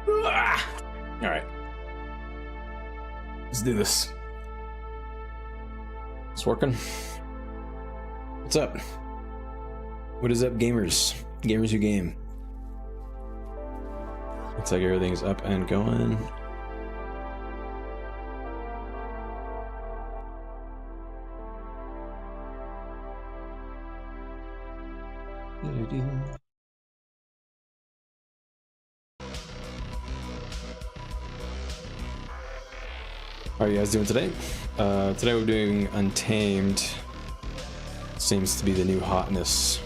All right, let's do this. It's working. What's up? What is up, gamers? Gamers who game. Looks like everything's up and going. How are you guys doing today? Today we're doing Untamed. Seems to be the new hotness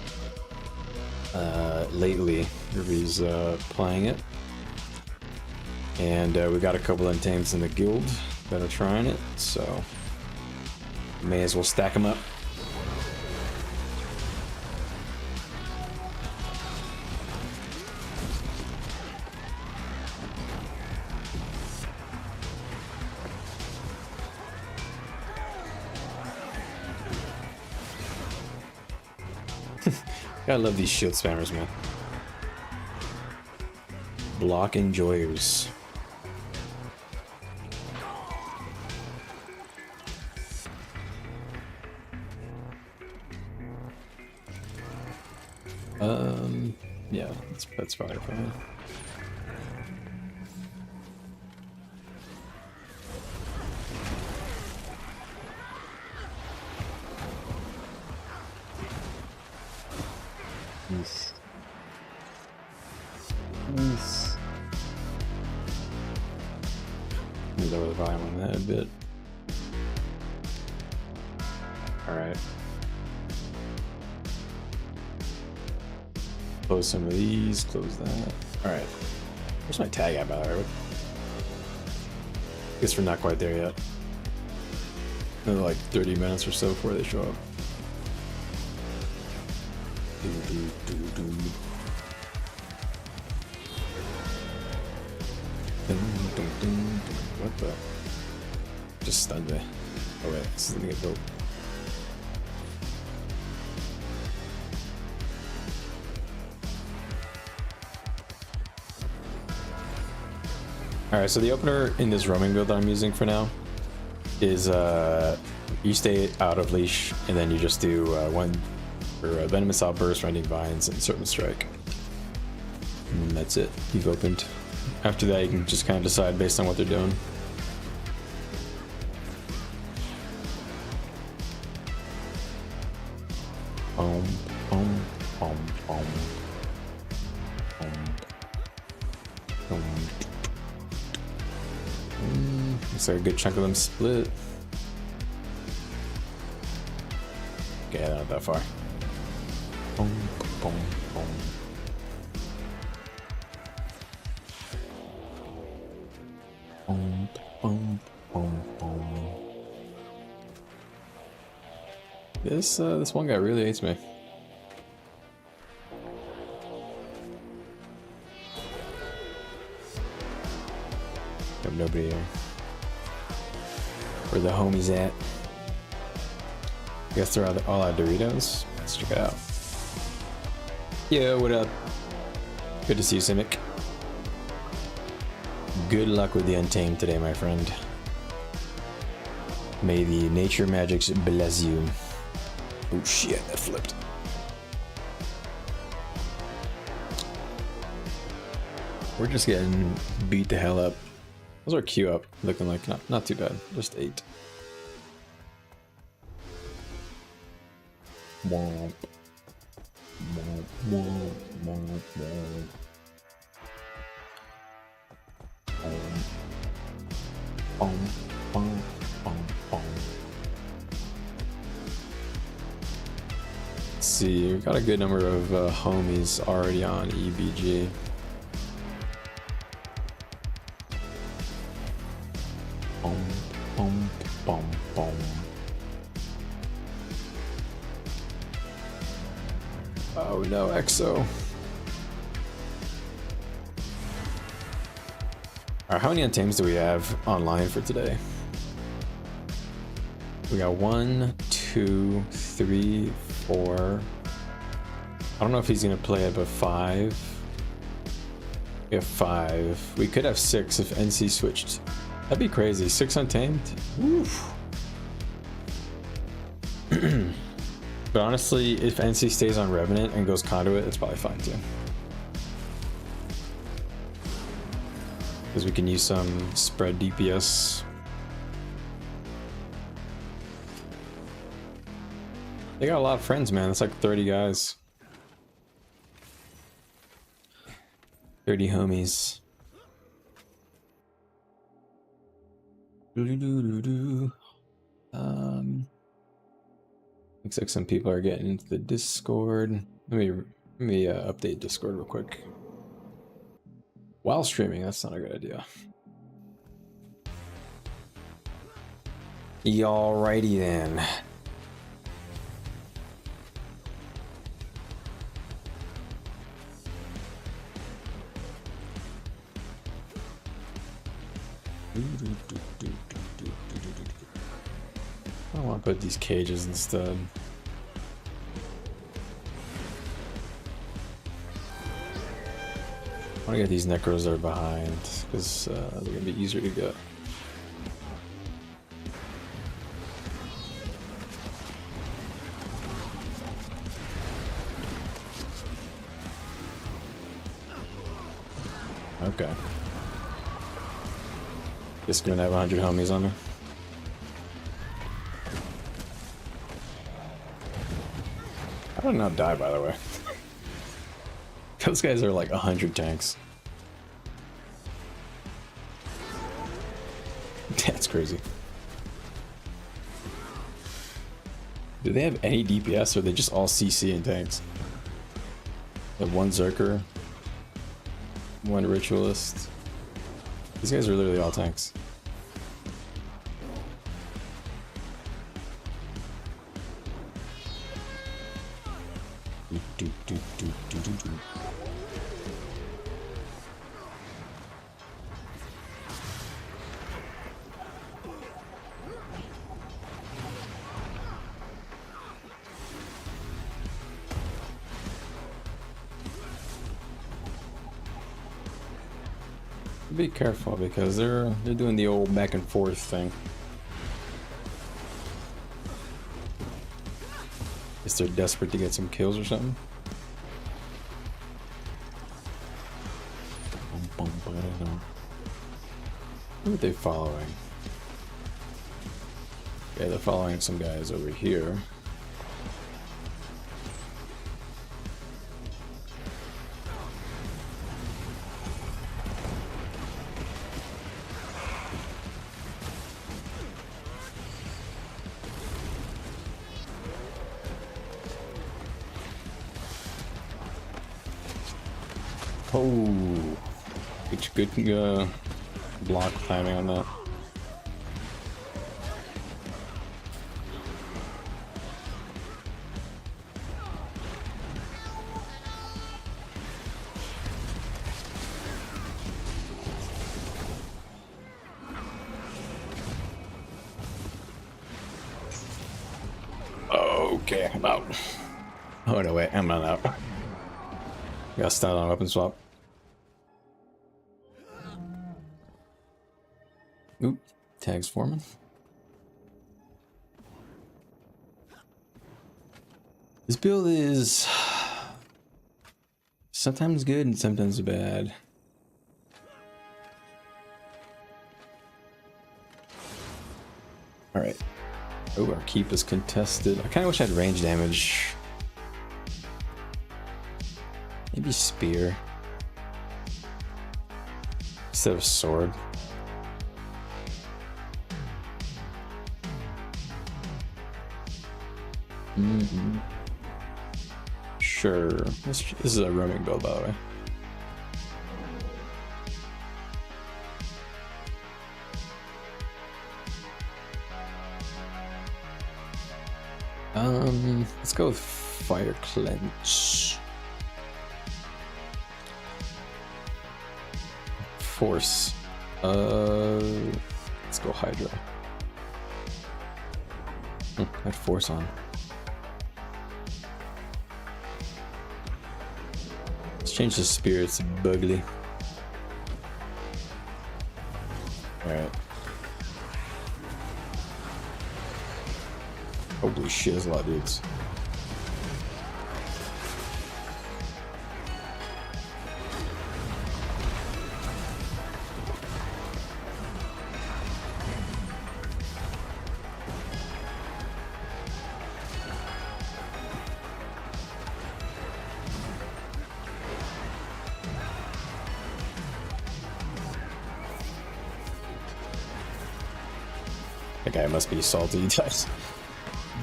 lately. Everybody's playing it. And we got a couple Untameds in the guild that are trying it, so may as well stack them up. Gotta love these shield spammers, man. Block enjoyers. Yeah, that's probably fine. Yes. Yes. Let me lower the volume on that a bit. Alright. Close some of these, close that. Alright. Where's my tag at, by the way? Guess we're not quite there yet. Another like 30 minutes or so before they show up. What the? Just stunned me. Oh wait, this is gonna get built. Alright, so the opener in this roaming build that I'm using for now is you stay out of leash and then you just do one for venomous outburst, rending vines, and serpent strike. And that's it. You've opened. After that, you can just kind of decide based on what they're doing. Boom, boom, boom, boom, boom, boom. Looks like a good chunk of them split. Okay, not that far. Boom, boom, boom. Boom, boom, boom, boom. This one guy really hates me. Have nobody here. Where the homies at? I guess they're all out Doritos. Let's check it out. Yo, what up? Good to see you, Simic. Good luck with the Untamed today, my friend. May the nature magics bless you. Oh shit, that flipped. We're just getting beat the hell up. Those are queue up, looking like not too bad. Just 8. Womp. Womp, womp, womp, womp. Boom, boom, boom, boom. Let's see, we've got a good number of homies already on EBG. Boom, boom, boom, boom. Oh no, EXO. Alright, how many Untames do we have online for today? We got 1, 2, 3, 4. I don't know if he's gonna play it, but 5. We have 5. We could have 6 if NC switched. That'd be crazy. 6 Untamed? Oof. But honestly, if NC stays on Revenant and goes Conduit, it's probably fine too. Because we can use some spread DPS. They got a lot of friends, man. That's like 30 guys. 30 homies. Looks like some people are getting into the Discord. Let me update Discord real quick. While streaming, that's not a good idea. Alrighty then. I want to put these cages instead. I want to get these necros that are behind because they're going to be easier to get. Okay. Just gonna have 100 homies on me. I don't not die, by the way. Those guys are like 100 tanks. That's crazy. Do they have any DPS or are they just all CC and tanks? They have 1 Zerker, 1 Ritualist. These guys are literally all tanks. Be careful because they're doing the old back and forth thing. Guess they're desperate to get some kills or something. Who are they following? Yeah, they're following some guys over here. Oh, good block timing on that. Okay, I'm out. Oh no, wait, I'm not out. Got stun on weapon swap. Oop, tags forming. This build is sometimes good and sometimes bad. Alright. Oh, our keep is contested. I kinda wish I had range damage. Maybe spear instead of sword. Sure. This is a roaming build, by the way. Let's go with fire clench. Force. Let's go Hydra. I had force on. Let's change the spirits to Bugly. Alright. Holy shit, there's a lot of dudes. That guy must be salty, guys.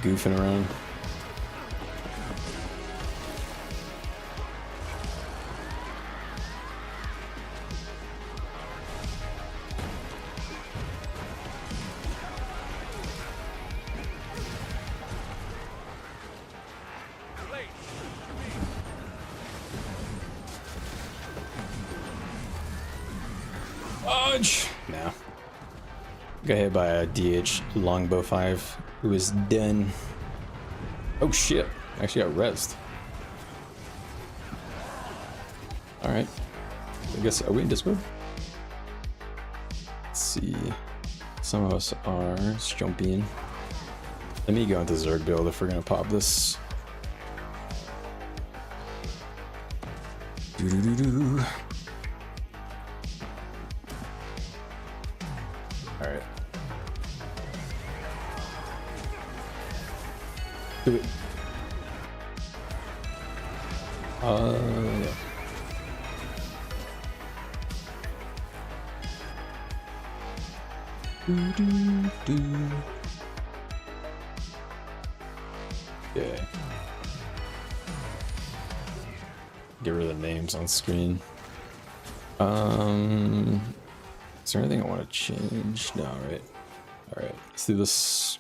Goofing around. Fudge! No. Got hit by a DH longbow 5 who is done. Oh shit, actually got rezzed. Alright. I guess, are we in Discord? Let's see. Some of us are jumping. Let me go into Zerg build if we're gonna pop this. Doo-doo-doo-doo. Alright. Do it. Yeah. Doo-doo-doo. Okay. Get rid of the names on screen. Is there anything I want to change? No, right? Alright, let's do this.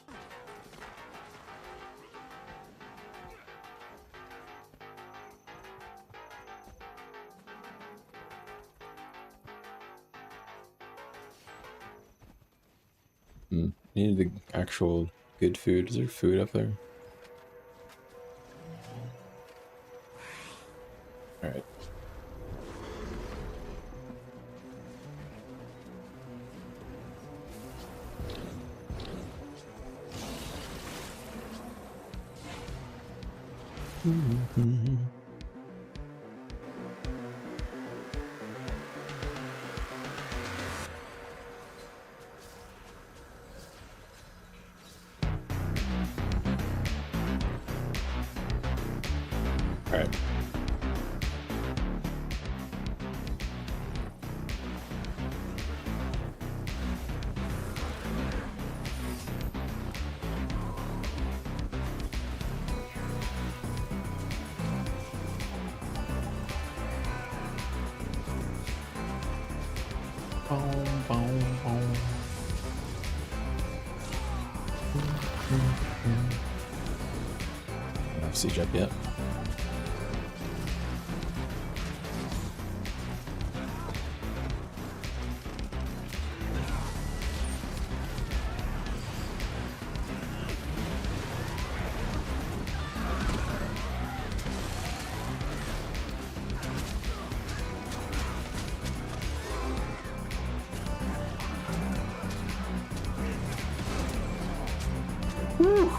Needed the actual good food. Is there food up there? Alright. Alright. Not siege up yet. Woo!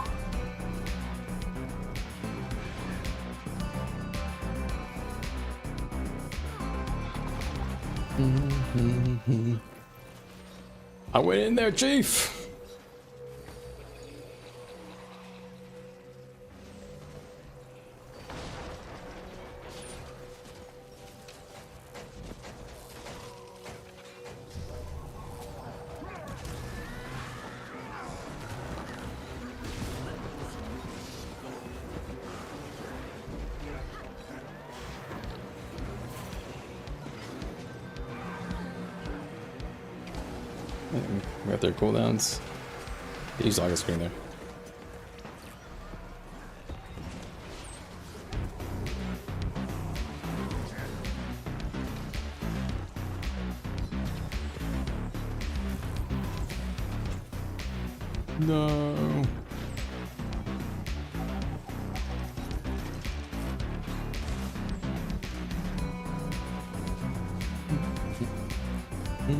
I went in there, Chief. We got their cooldowns. Use logger screen there. No. I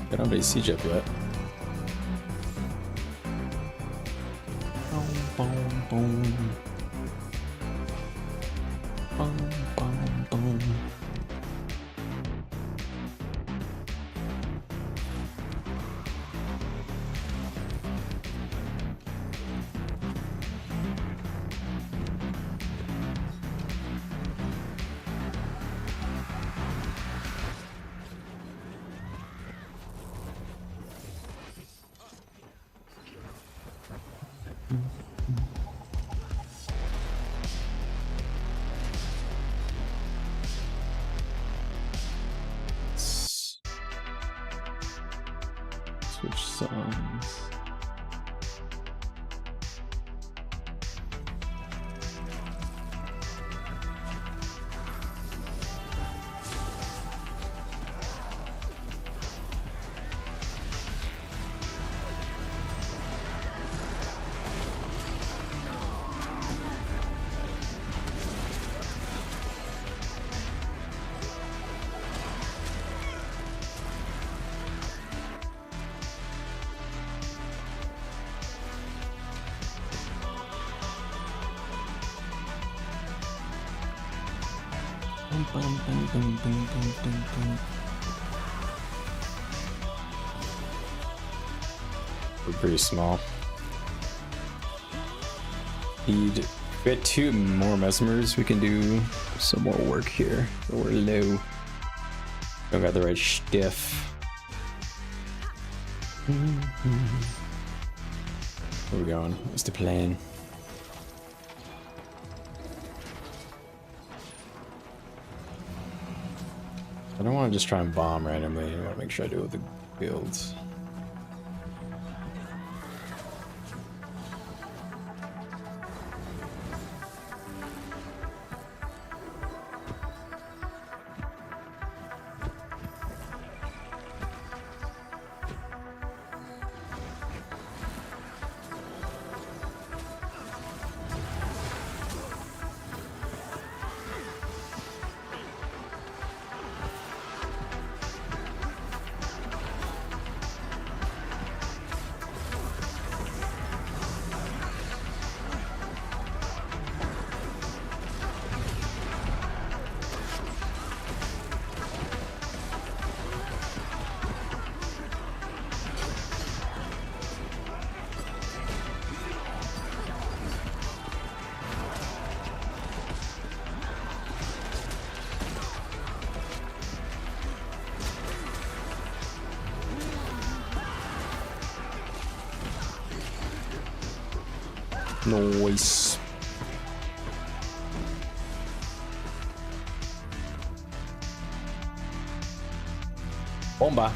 don't have any siege up yet. Boom, boom, boom. Boom, boom, boom. Switch songs. We're pretty small. Need we had 2 more mesmers. We can do some more work here. We're low. Don't got the right stiff. Where are we going? What's the plan? I don't want to just try and bomb randomly. I want to make sure I do it with the builds. Nice. Bomba.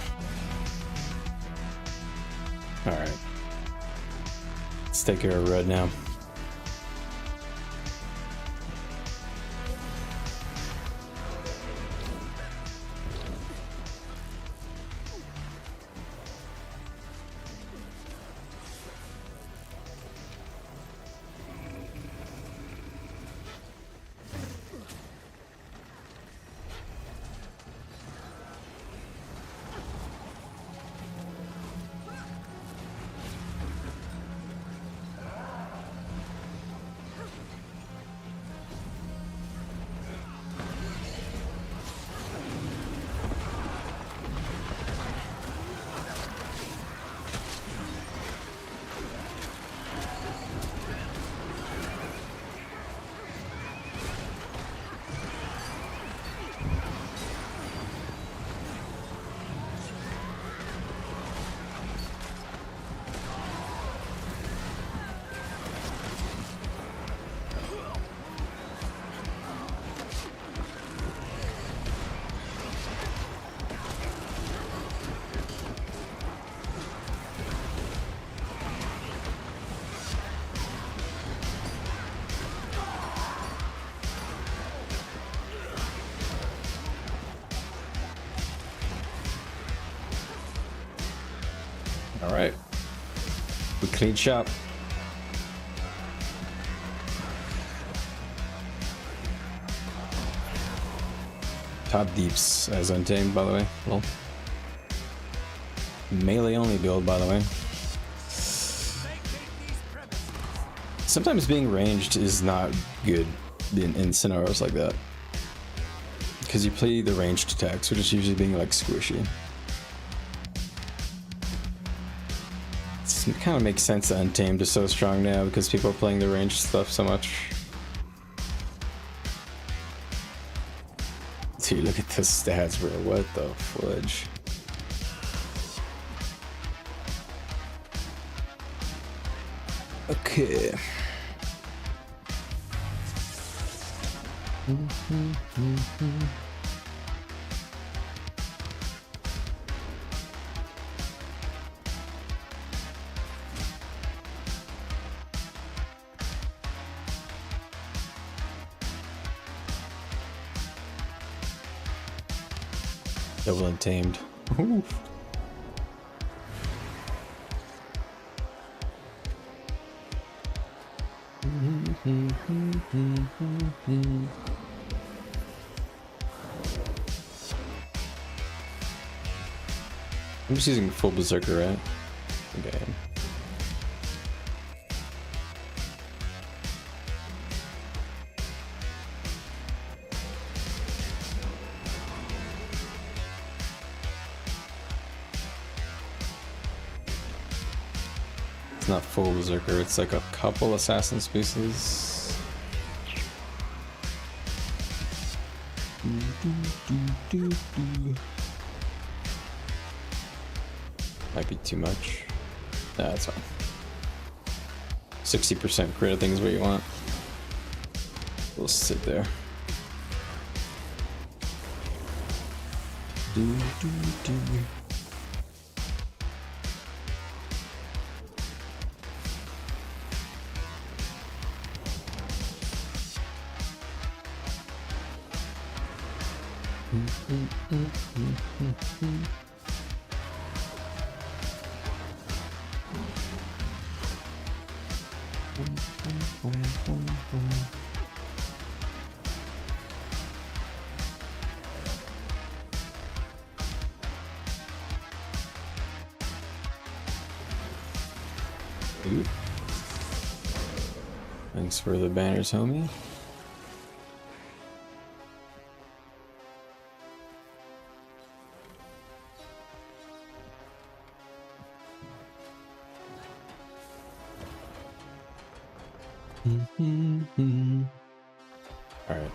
All right. Let's take care of red now. All right, we clean shop. top deeps as Untamed, by the way. Well, melee only build, by the way. Sometimes being ranged is not good in scenarios like that, because you play the ranged attacks, which is usually being like squishy. It kind of makes sense that Untamed is so strong now because people are playing the ranged stuff so much. Dude, look at the stats, bro. What the fudge? Okay. Double Untamed. Ooh. I'm just using full Berserker, right? Okay. It's not full Berserker, it's like a couple assassin species. Might be too much. Nah, that's fine. 60% crit, I think, is what you want. We'll sit there. Ooh. Thanks for the banners, homie. All right.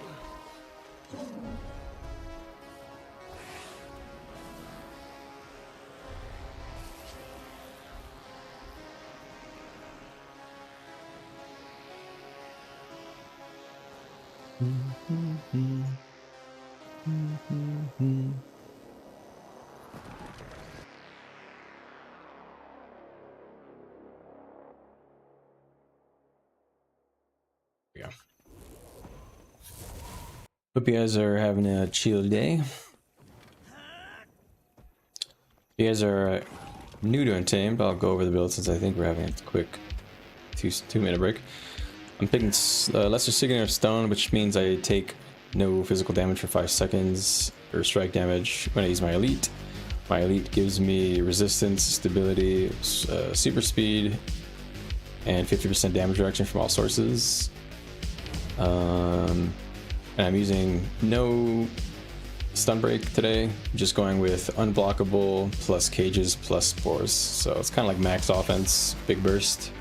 Yeah. Hope you guys are having a chill day. If you guys are new to Untamed, I'll go over the build since I think we're having a quick two-minute break. I'm picking Lesser Signature of Stone, which means I take no physical damage for 5 seconds or strike damage when I use my elite. My elite gives me resistance, stability, super speed, and 50% damage reduction from all sources. And I'm using no stun break today. I'm just going with unblockable plus cages plus spores. So it's kind of like max offense, big burst.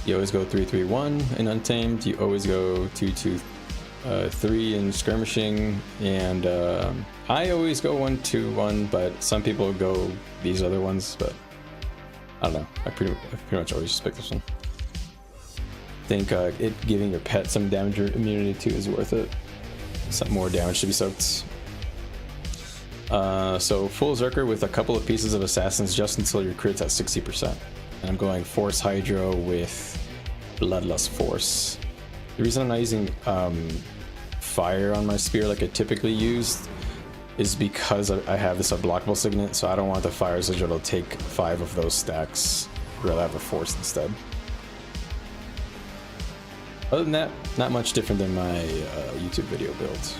You always go 3-3-1 in Untamed. You always go 2-2-3 in skirmishing, and I always go 1-2-1. But some people go these other ones. But I don't know. I pretty much always just pick this one. I think it giving your pet some damage or immunity too is worth it. Some more damage to be soaked. So full Zerker with a couple of pieces of assassins just until your crit's at 60%. And I'm going Force Hydro with Bloodlust Force. The reason I'm not using fire on my spear like I typically used is because I have this unblockable signet, so I don't want the fire sigil to take 5 of those stacks. I'd rather have a force instead. Other than that, not much different than my YouTube video builds.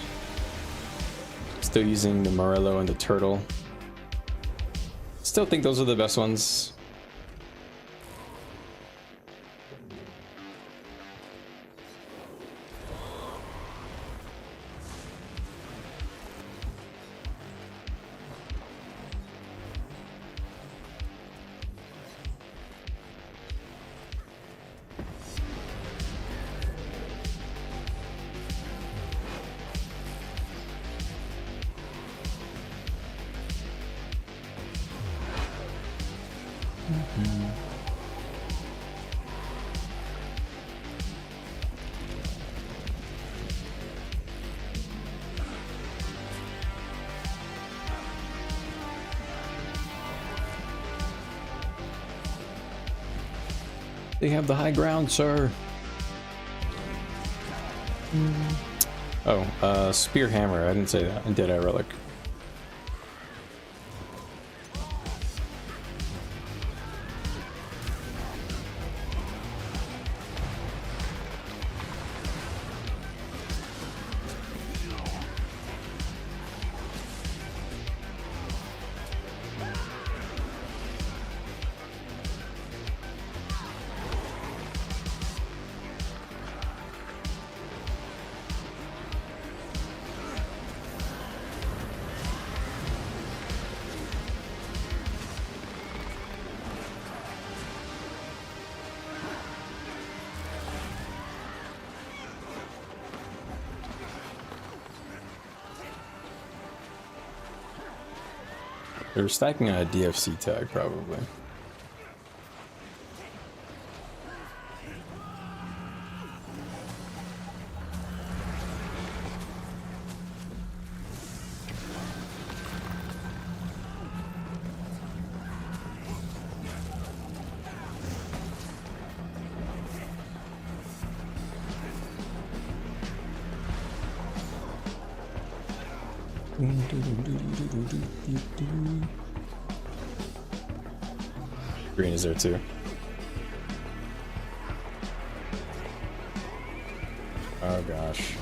Still using the Morello and the Turtle. Still think those are the best ones. They have the high ground, sir. Oh, spear hammer. I didn't say that. And Deadeye relic. They're stacking on a DFC tag, probably. Green is there too. Oh gosh.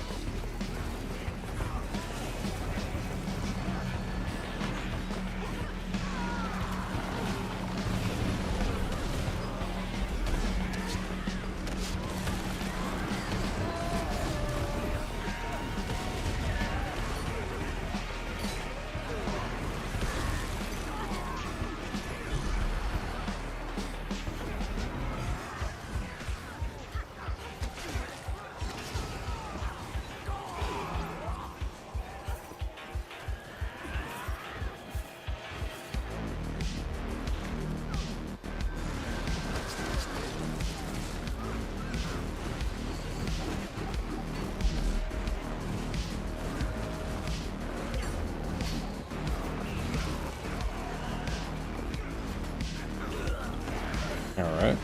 All right.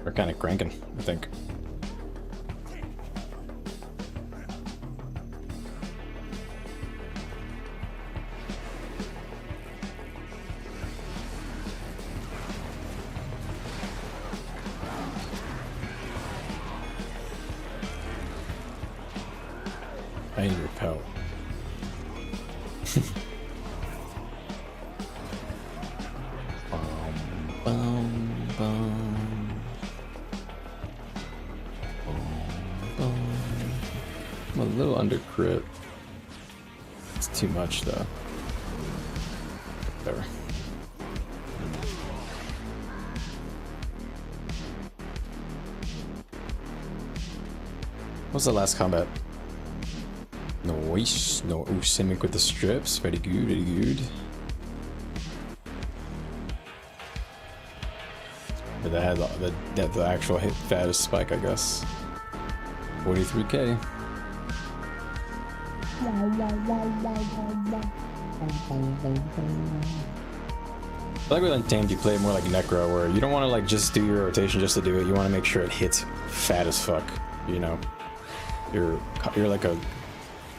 We're kind of cranking, I think. I need repel. I'm a little under crit. It's too much though. Whatever. What was the last combat? Nice. No, oh, Simic with the strips. Very good, very good. But that had the actual hit fattest spike, I guess. 43k. I like with Untamed, you play it more like Necro, where you don't want to like just do your rotation just to do it. You want to make sure it hits fat as fuck. You know, you're like a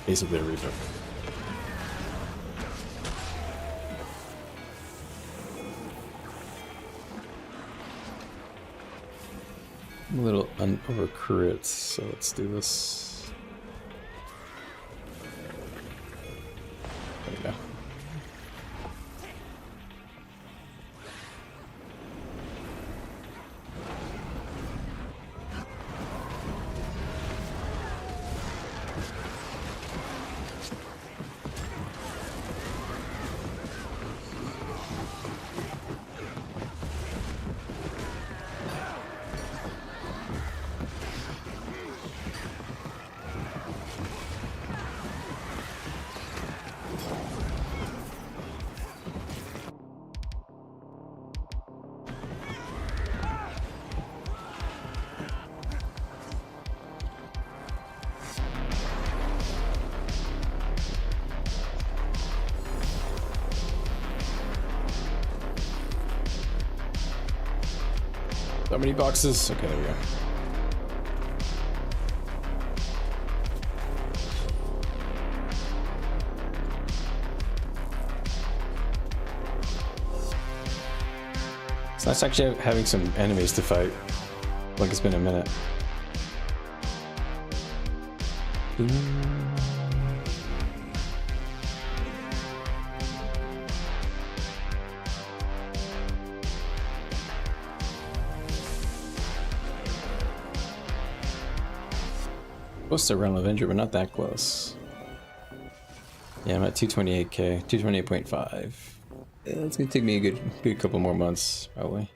basically a Reaper. I'm a little over crits, so let's do this. There we go. How many boxes? Okay, there we go. It's nice actually having some enemies to fight. Like it's been a minute. Close to Realm of Injury, but not that close. Yeah, I'm at 228k, 228.5. Yeah, it's gonna take me a good couple more months, probably.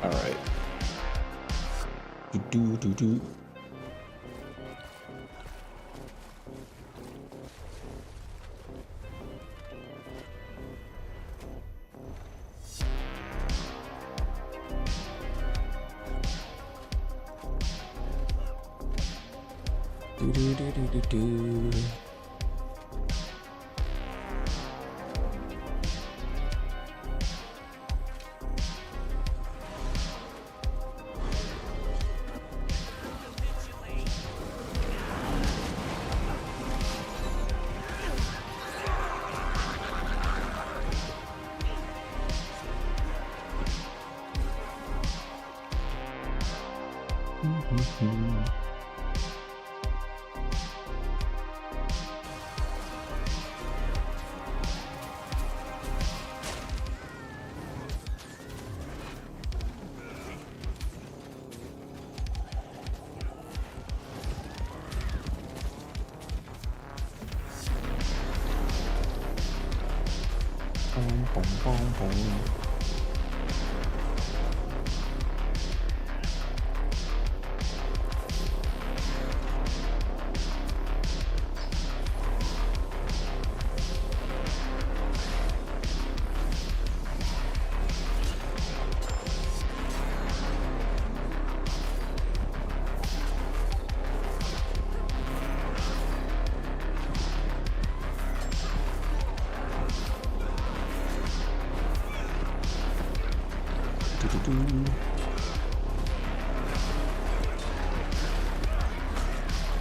Alright. Do. Do.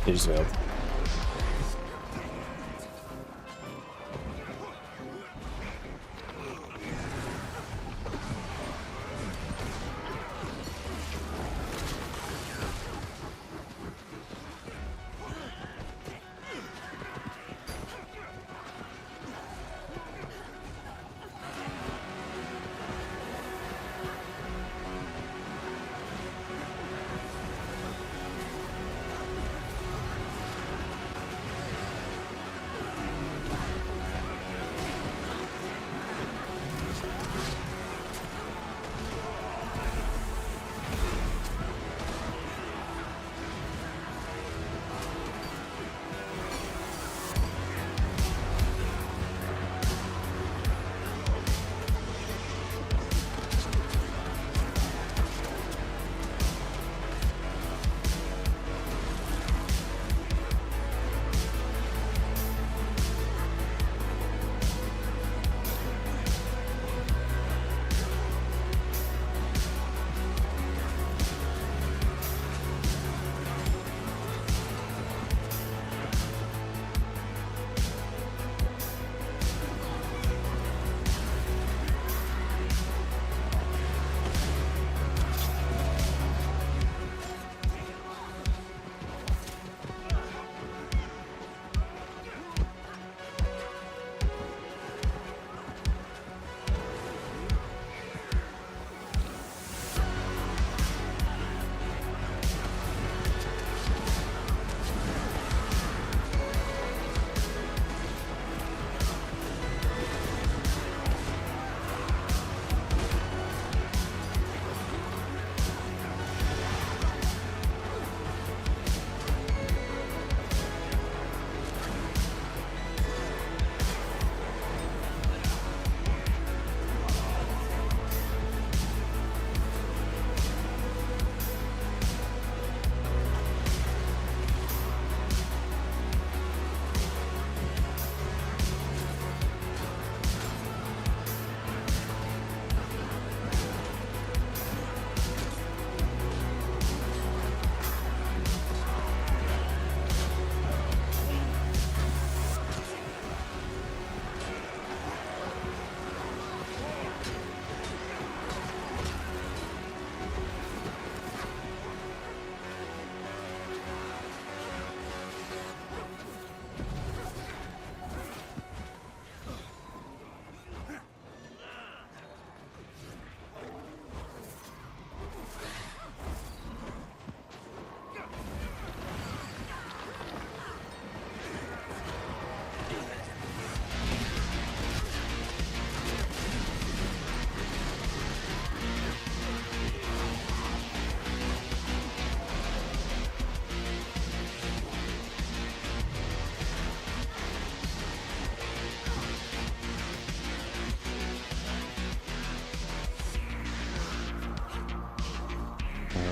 They just failed.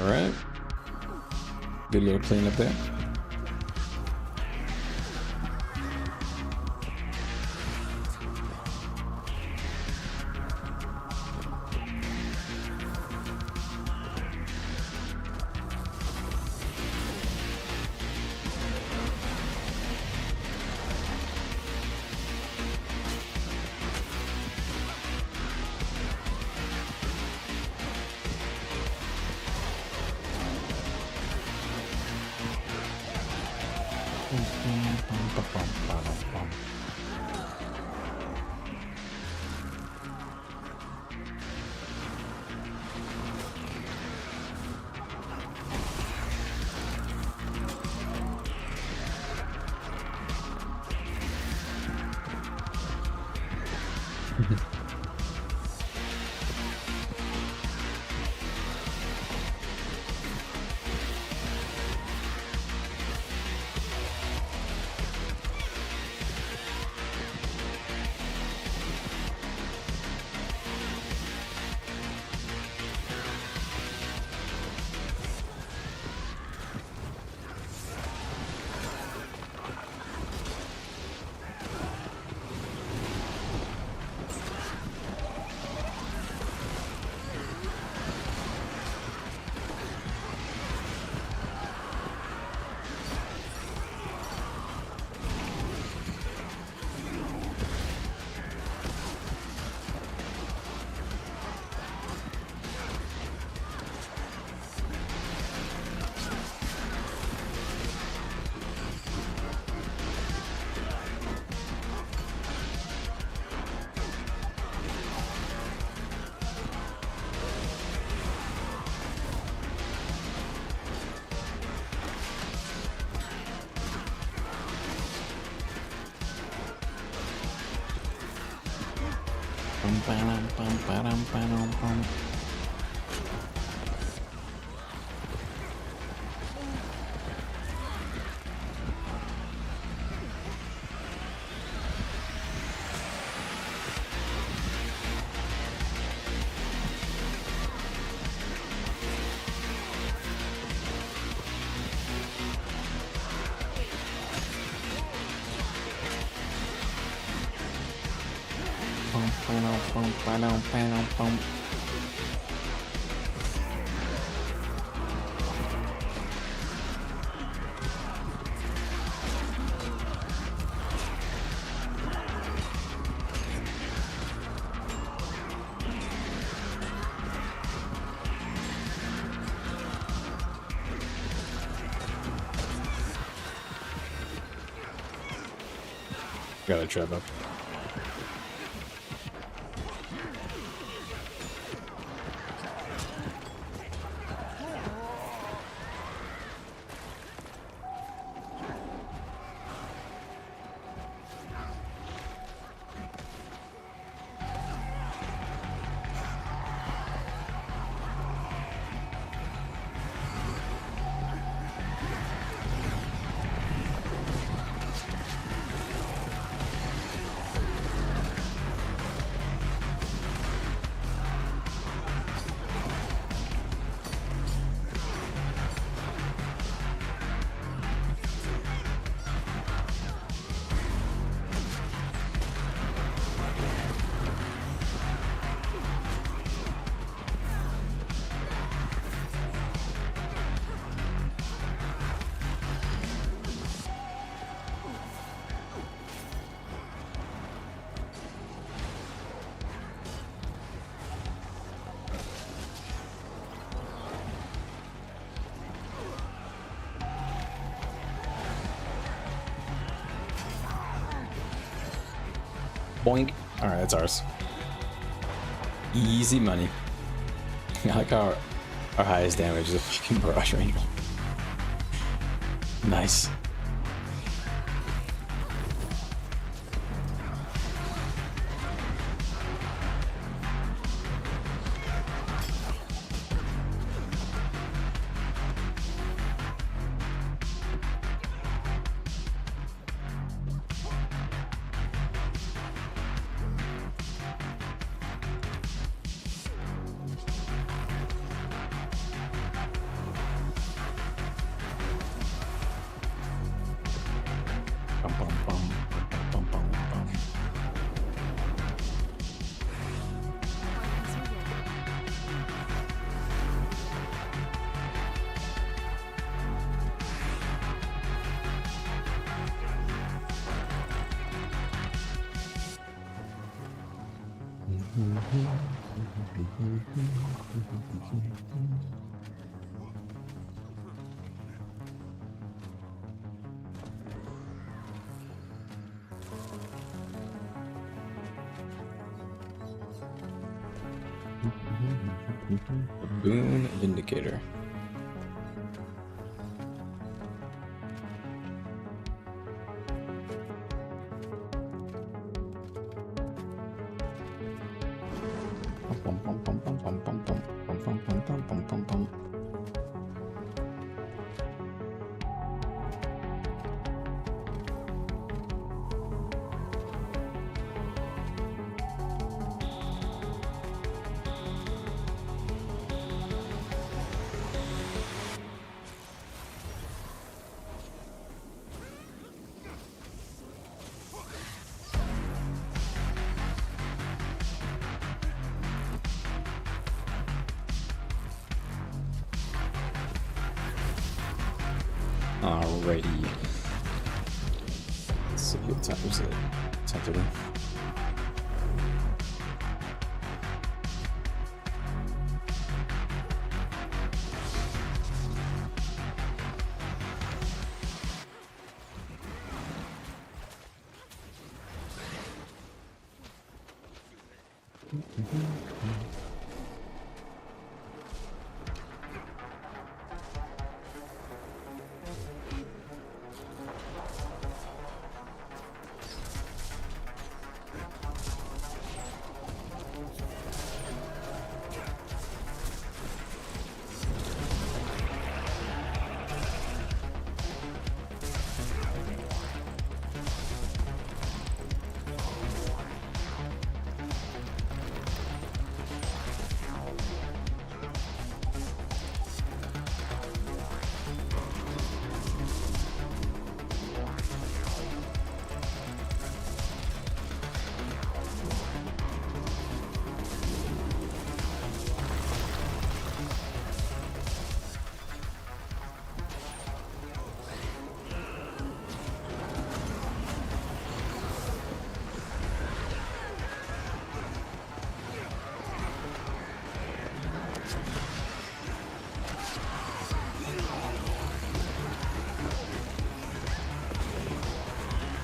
Alright. Good little cleanup there. Got a trap up. Boink. Alright, that's ours. Easy money. I like our highest damage is a fucking barrage rain. Nice. Boon Vindicator. Alrighty. Let's see what time is it? Saturday.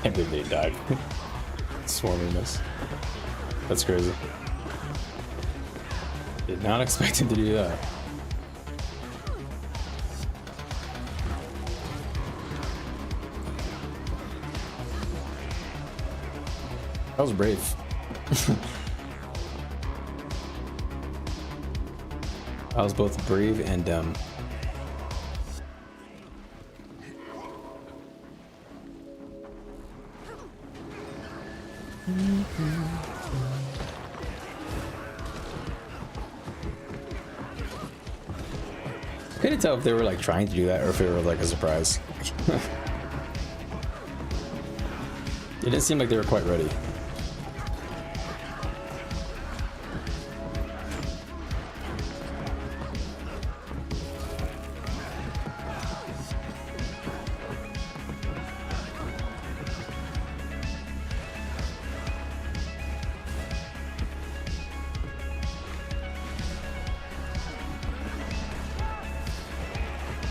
Can't believe they died. Swarming us. That's crazy. Did not expect him to do that. That was brave. I was both brave and dumb. Couldn't tell if they were like trying to do that or if it were like a surprise. It didn't seem like they were quite ready.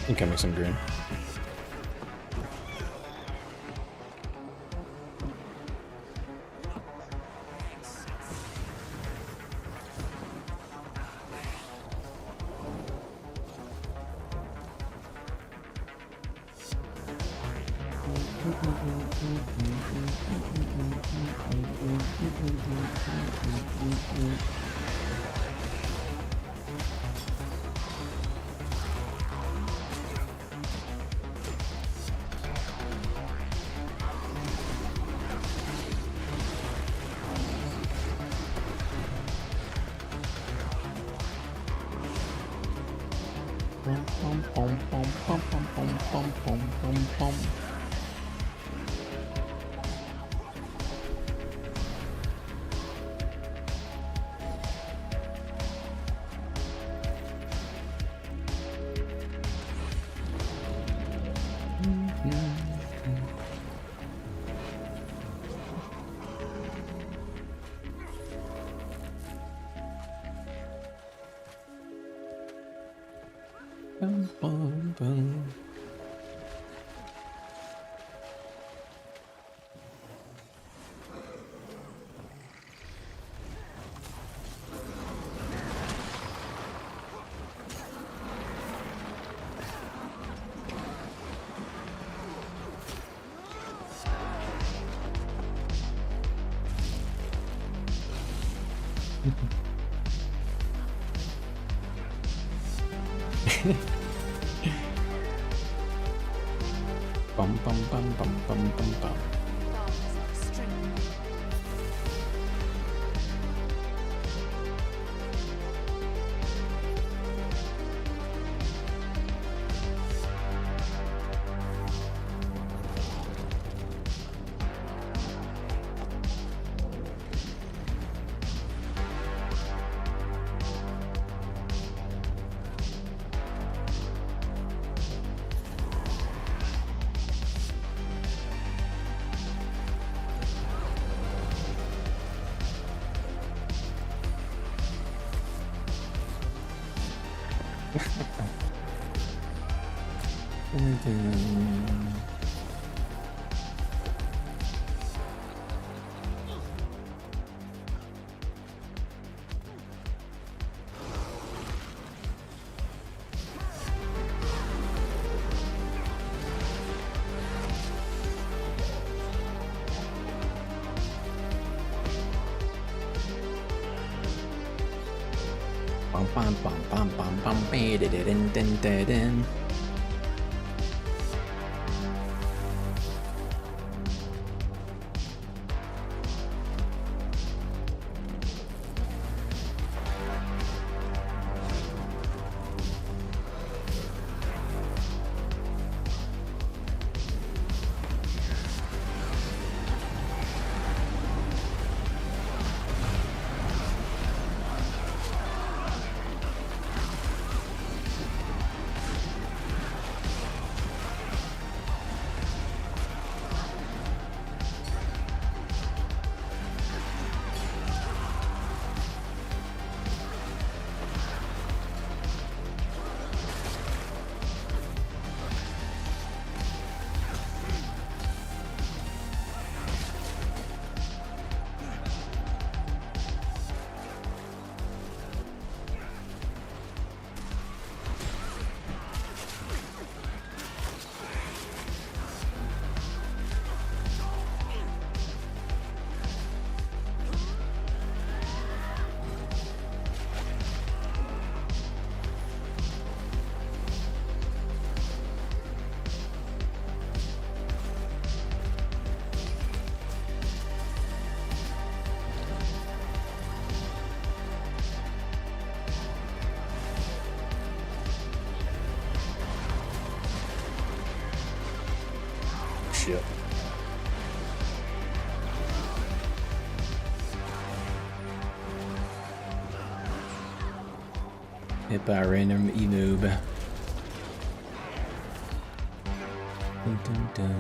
Incoming some green. Bum bum bum bum bum bum bum. Bum bum bum bum bum bum. Shit. Hit by a random e-noob. Dun, dun, dun.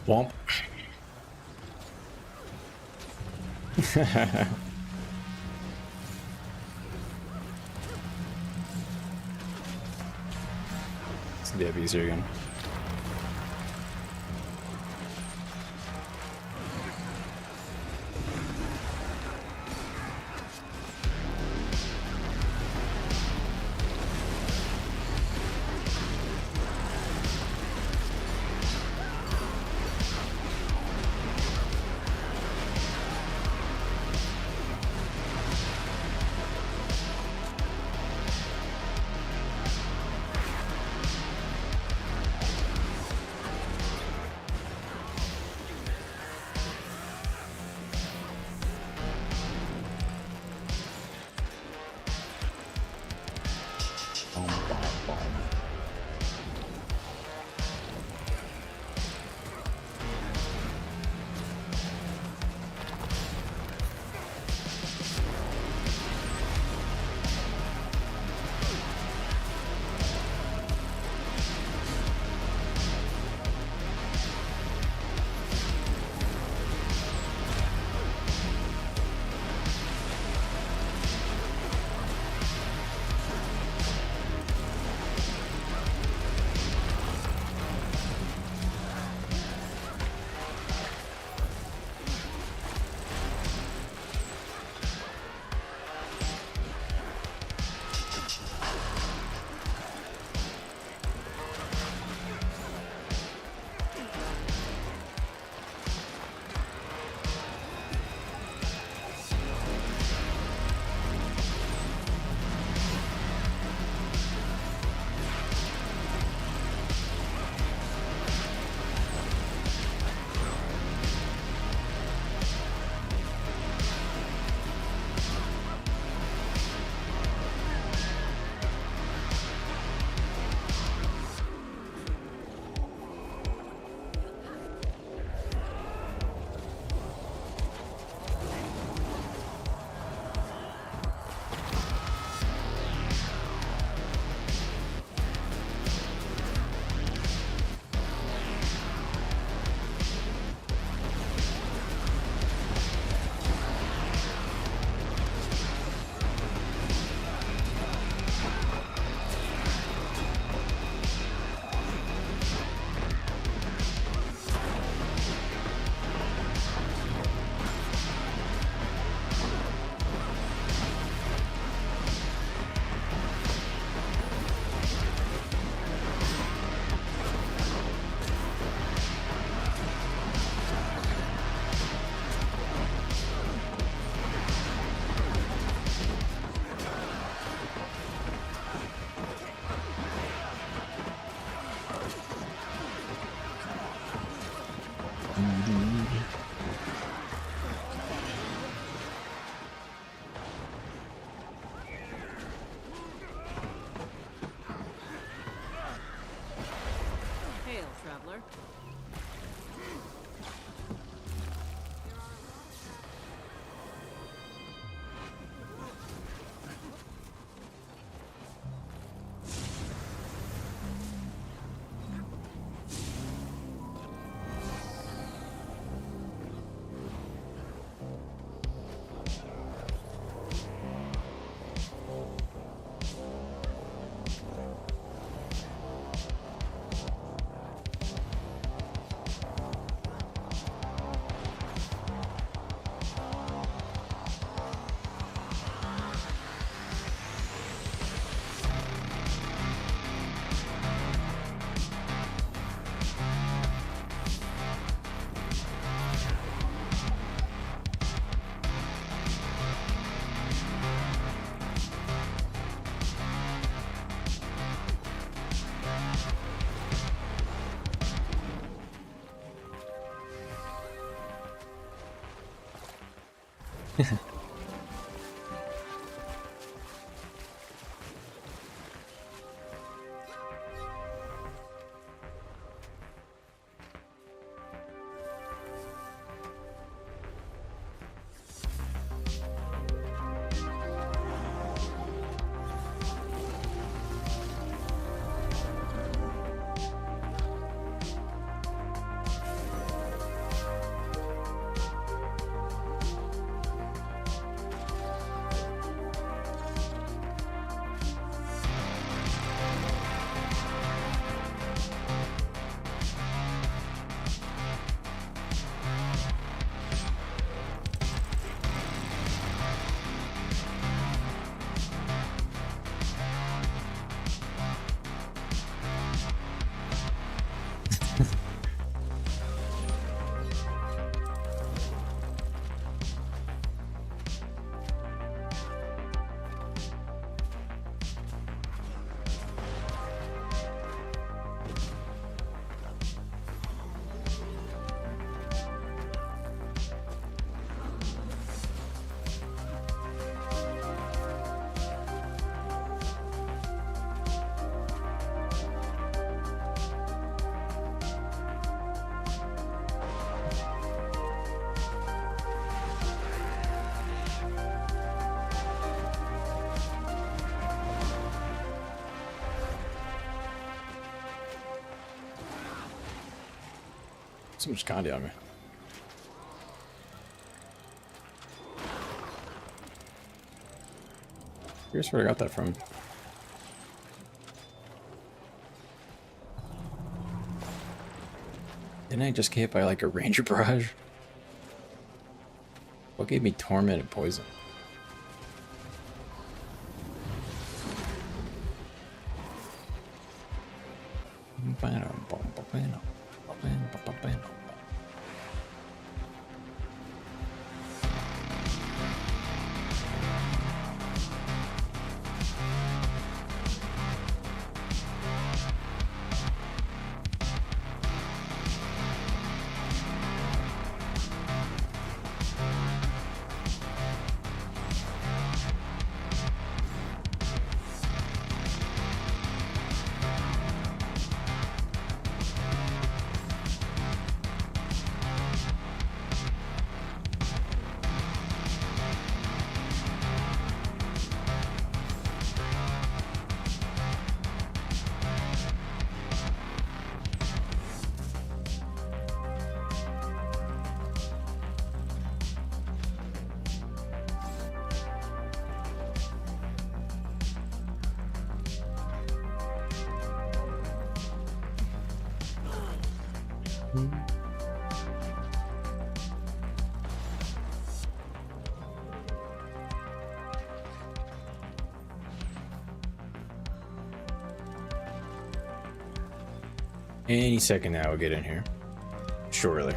Womp. It's gonna be easier again. Hail, traveler. So much candy on me. Here's where I got that from. Didn't I just get hit by like a ranger barrage? What gave me torment and poison? Any second now we'll get in here. Surely.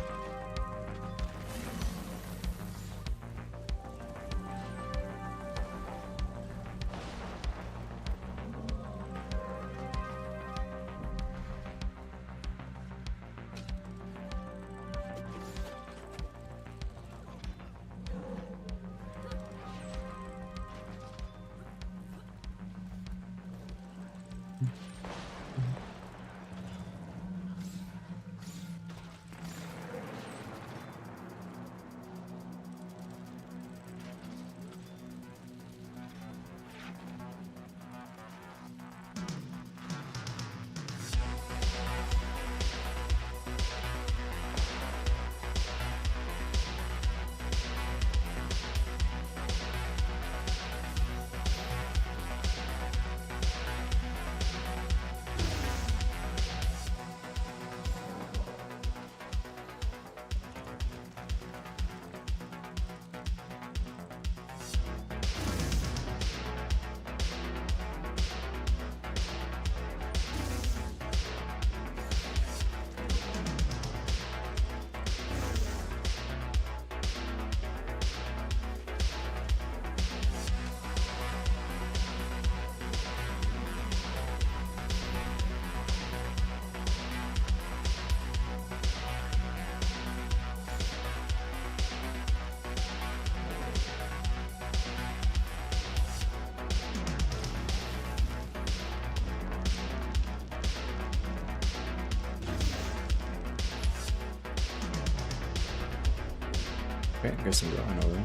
Okay, I guess I'm going over.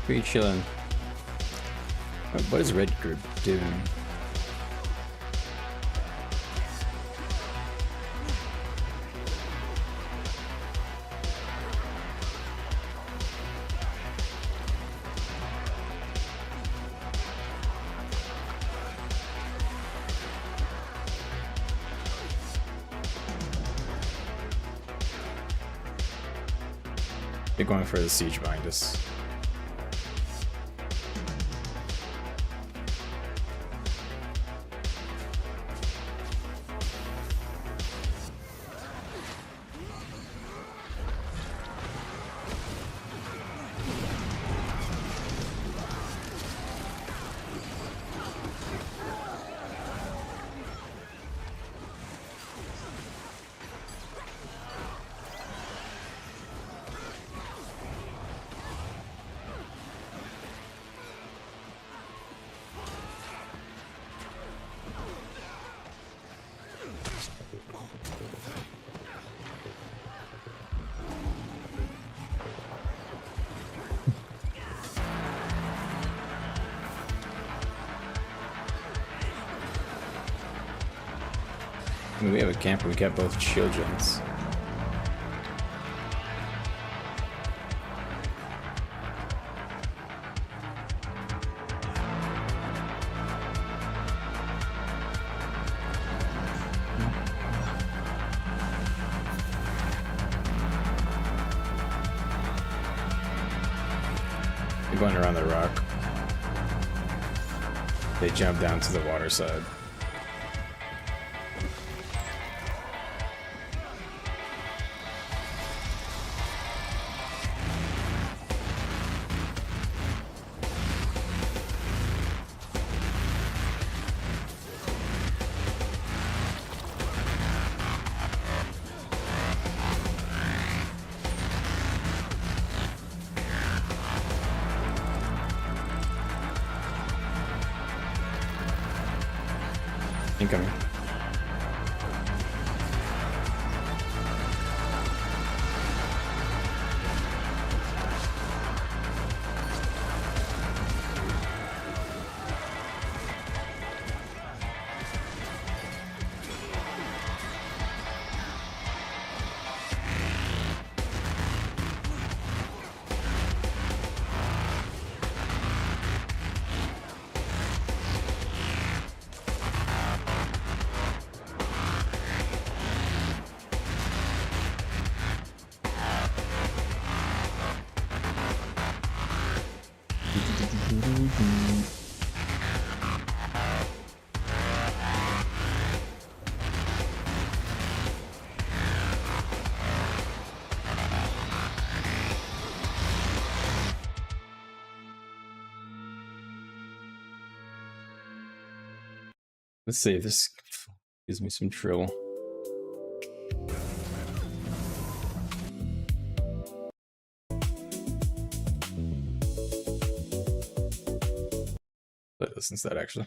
Pretty chillin'. What is Red Group doing? They're going for the siege behind us. I mean, we have a camper, we got both children's. They're going around the rock. They jump down to the water side. Incoming. Let's see if this gives me some trouble. Play this instead, actually.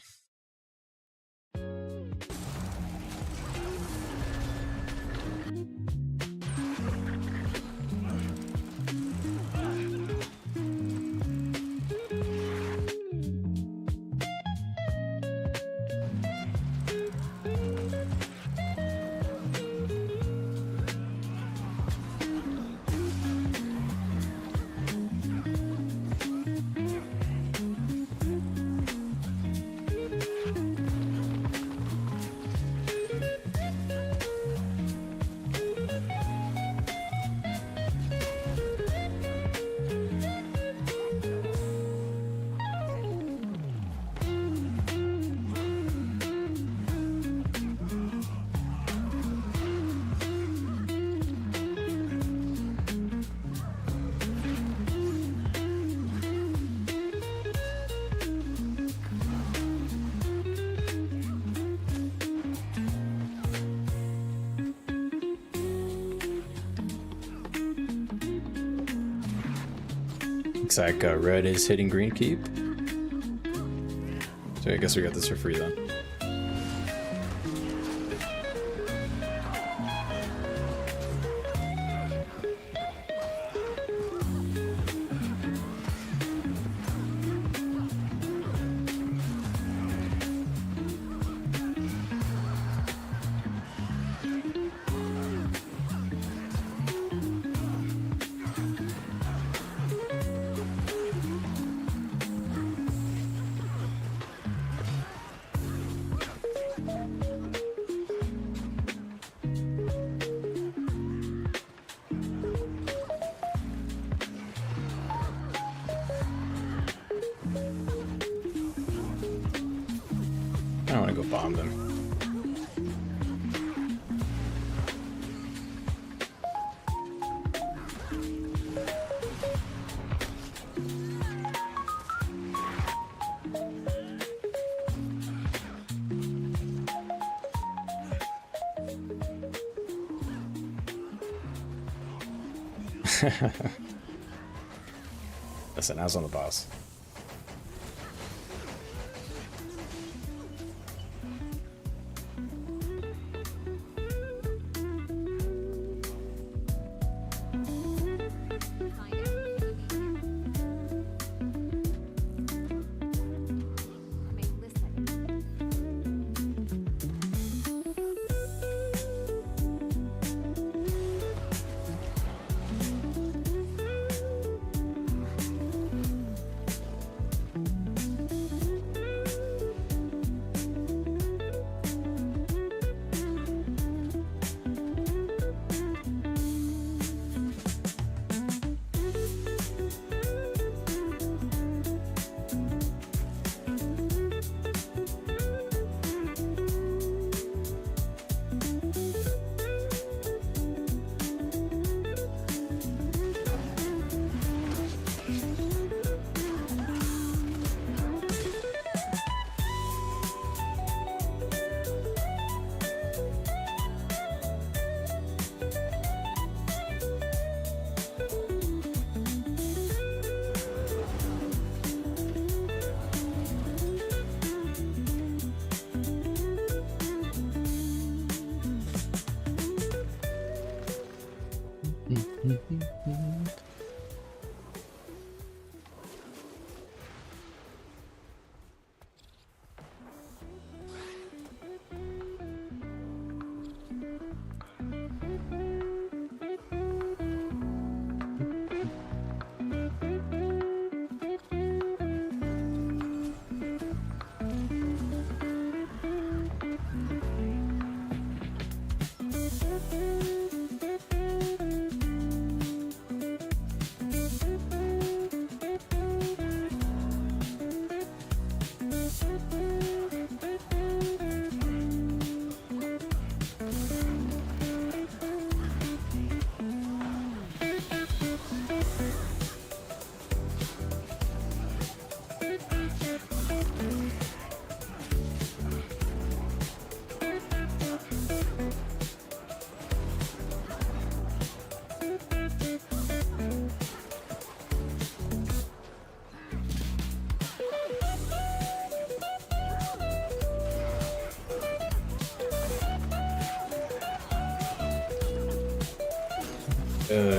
Looks like red is hitting green keep. So I guess we got this for free then. I want to go bomb them. Listen, I was on the boss.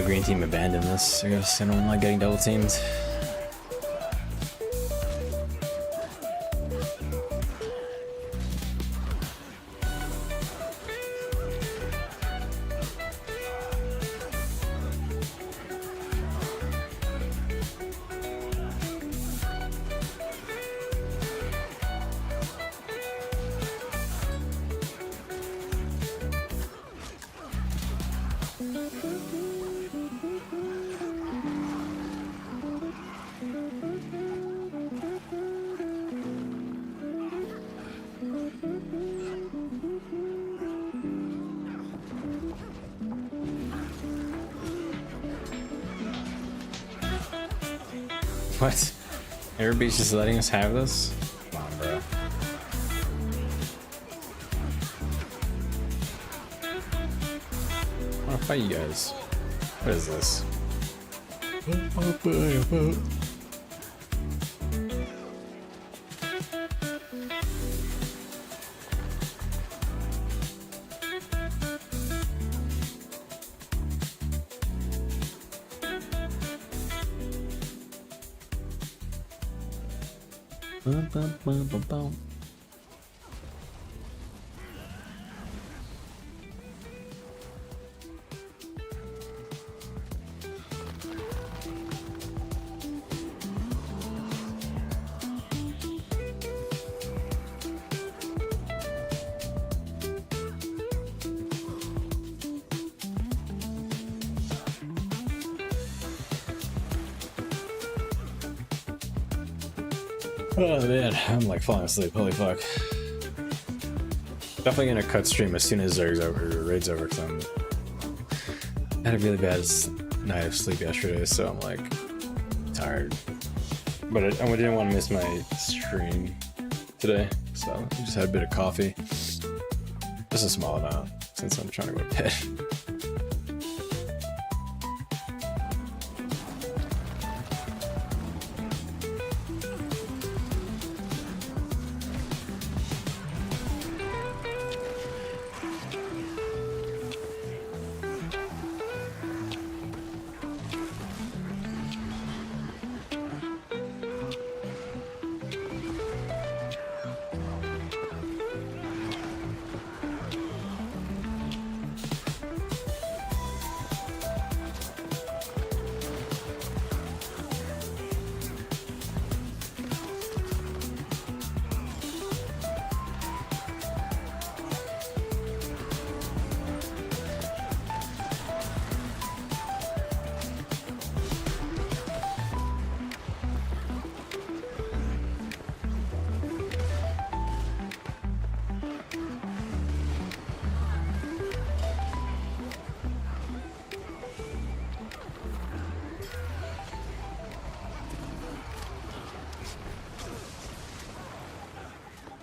Green team abandoned this. I guess I don't like getting double teamed. What? Everybody's just letting us have this? Come on, bro. I wanna fight you guys. What is this? Bum, bum, bum, bum, bum. Oh man, I'm like falling asleep. Holy fuck. Definitely gonna cut stream as soon as Zerg's over, or raid's over, because I had a really bad night of sleep yesterday, so I'm like tired. But I didn't want to miss my stream today, so I just had a bit of coffee. Just a small amount, since I'm trying to go to bed.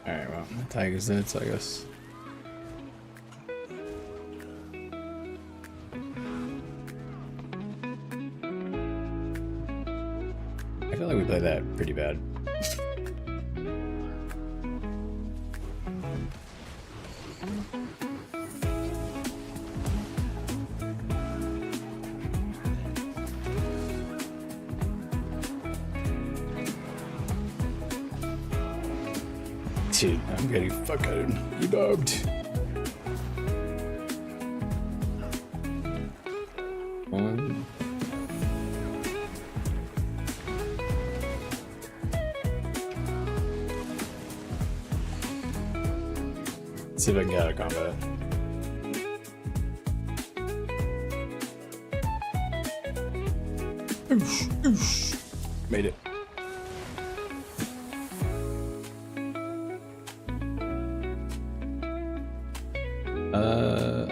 Alright, well, the tiger's dead, so I guess. I feel like we played that pretty bad. Dude, I'm getting fucking ebubbed. One. Let's see if I can get out of combat. Oosh, oosh. Made it.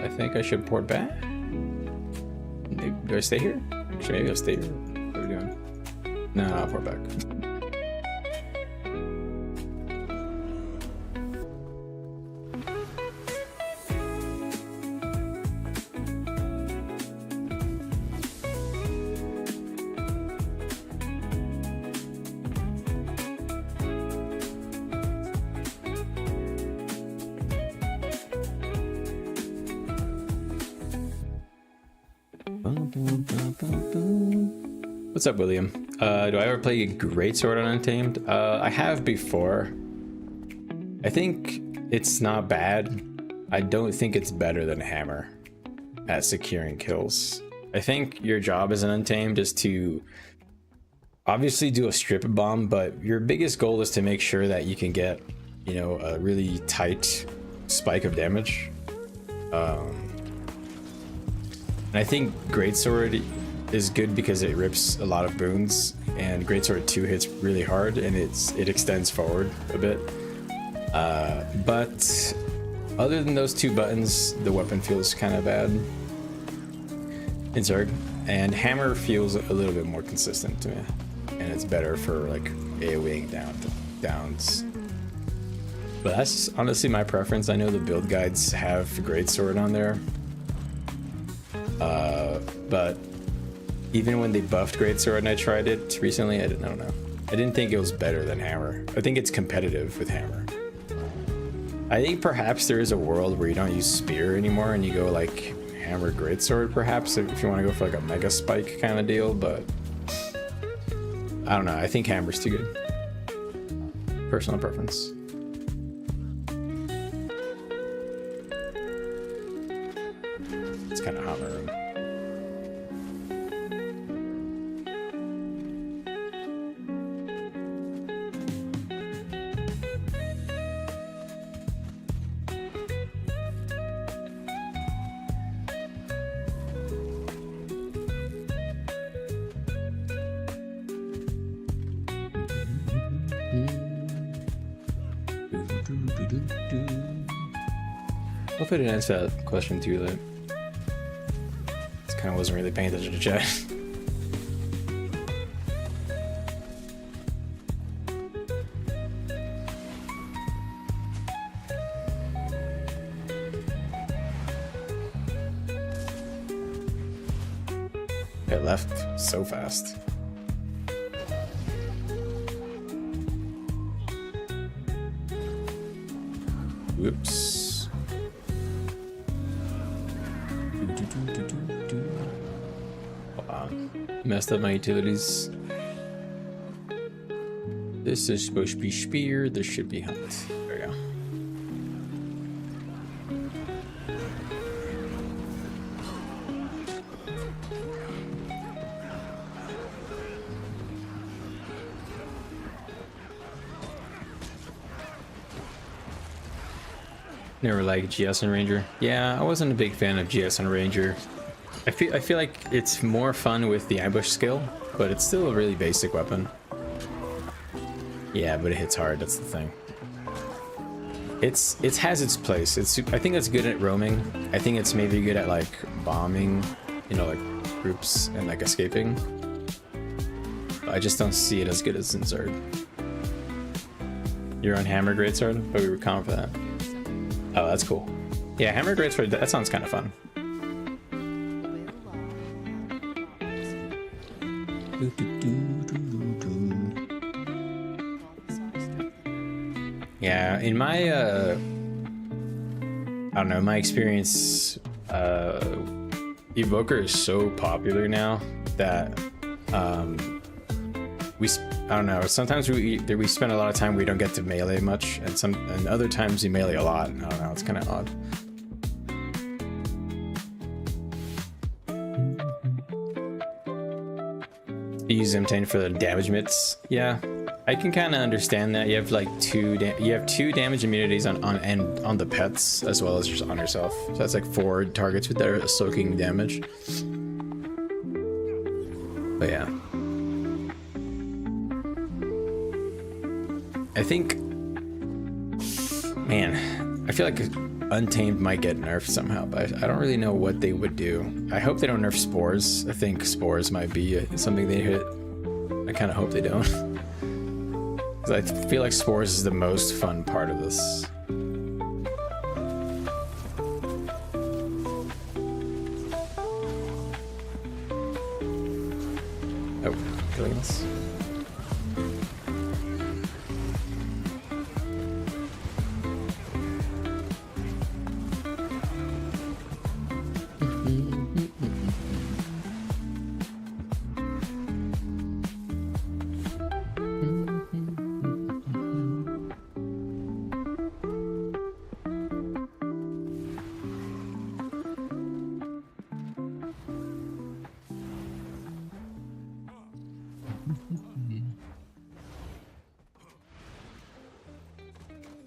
I think I should port back. Do I stay here? Actually, maybe I'll stay here. What are we doing? No, I'll port back. What's up, William? Do I ever play Greatsword on Untamed? I have before. I think it's not bad. I don't think it's better than Hammer at securing kills. I think your job as an Untamed is to obviously do a strip bomb, but your biggest goal is to make sure that you can get, you know, a really tight spike of damage. And I think Greatsword is good because it rips a lot of boons, and Greatsword 2 hits really hard, and it extends forward a bit. But other than those two buttons, the weapon feels kind of bad in Zerg, and Hammer feels a little bit more consistent to me, and it's better for like AoEing downs. But that's honestly my preference. I know the build guides have Greatsword on there, but even when they buffed Greatsword and I tried it recently, I don't know. I didn't think it was better than Hammer. I think it's competitive with Hammer. I think perhaps there is a world where you don't use Spear anymore and you go like Hammer Greatsword, perhaps, if you want to go for like a Mega Spike kind of deal, but I don't know. I think Hammer's too good. Personal preference. It's kind of hot in my room. Hope I didn't answer that question too late. Just kind of wasn't really paying attention to chat. It left so fast. Whoops. Hold on. Messed up my utilities. This is supposed to be spear. This should be hunt. There we go. Never liked GS and Ranger. Yeah, I wasn't a big fan of GS and Ranger. I feel like it's more fun with the ambush skill, but it's still a really basic weapon. Yeah, but it hits hard. That's the thing. It has its place. I think it's good at roaming. I think it's maybe good at like bombing, you know, like groups and like escaping. But I just don't see it as good as in Zerg. You're on Hammer Greatsword, but we were calm for that. Oh, that's cool. Yeah, Hammer Greatsword, that sounds kind of fun. Yeah, in my, I don't know, my experience, Evoker is so popular now that, I don't know, sometimes we spend a lot of time we don't get to melee much, and other times we melee a lot. I don't know, it's kind of odd. You use Untamed for the damage mitts. Yeah, I can kind of understand that. You have like two damage immunities on the pets as well as just on yourself. So that's like 4 targets with their soaking damage. But yeah. I think, man, I feel like Untamed might get nerfed somehow, but I don't really know what they would do. I hope they don't nerf spores. I think spores might be something they hit. I kind of hope they don't. Because I feel like spores is the most fun part of this. Oh, killing us.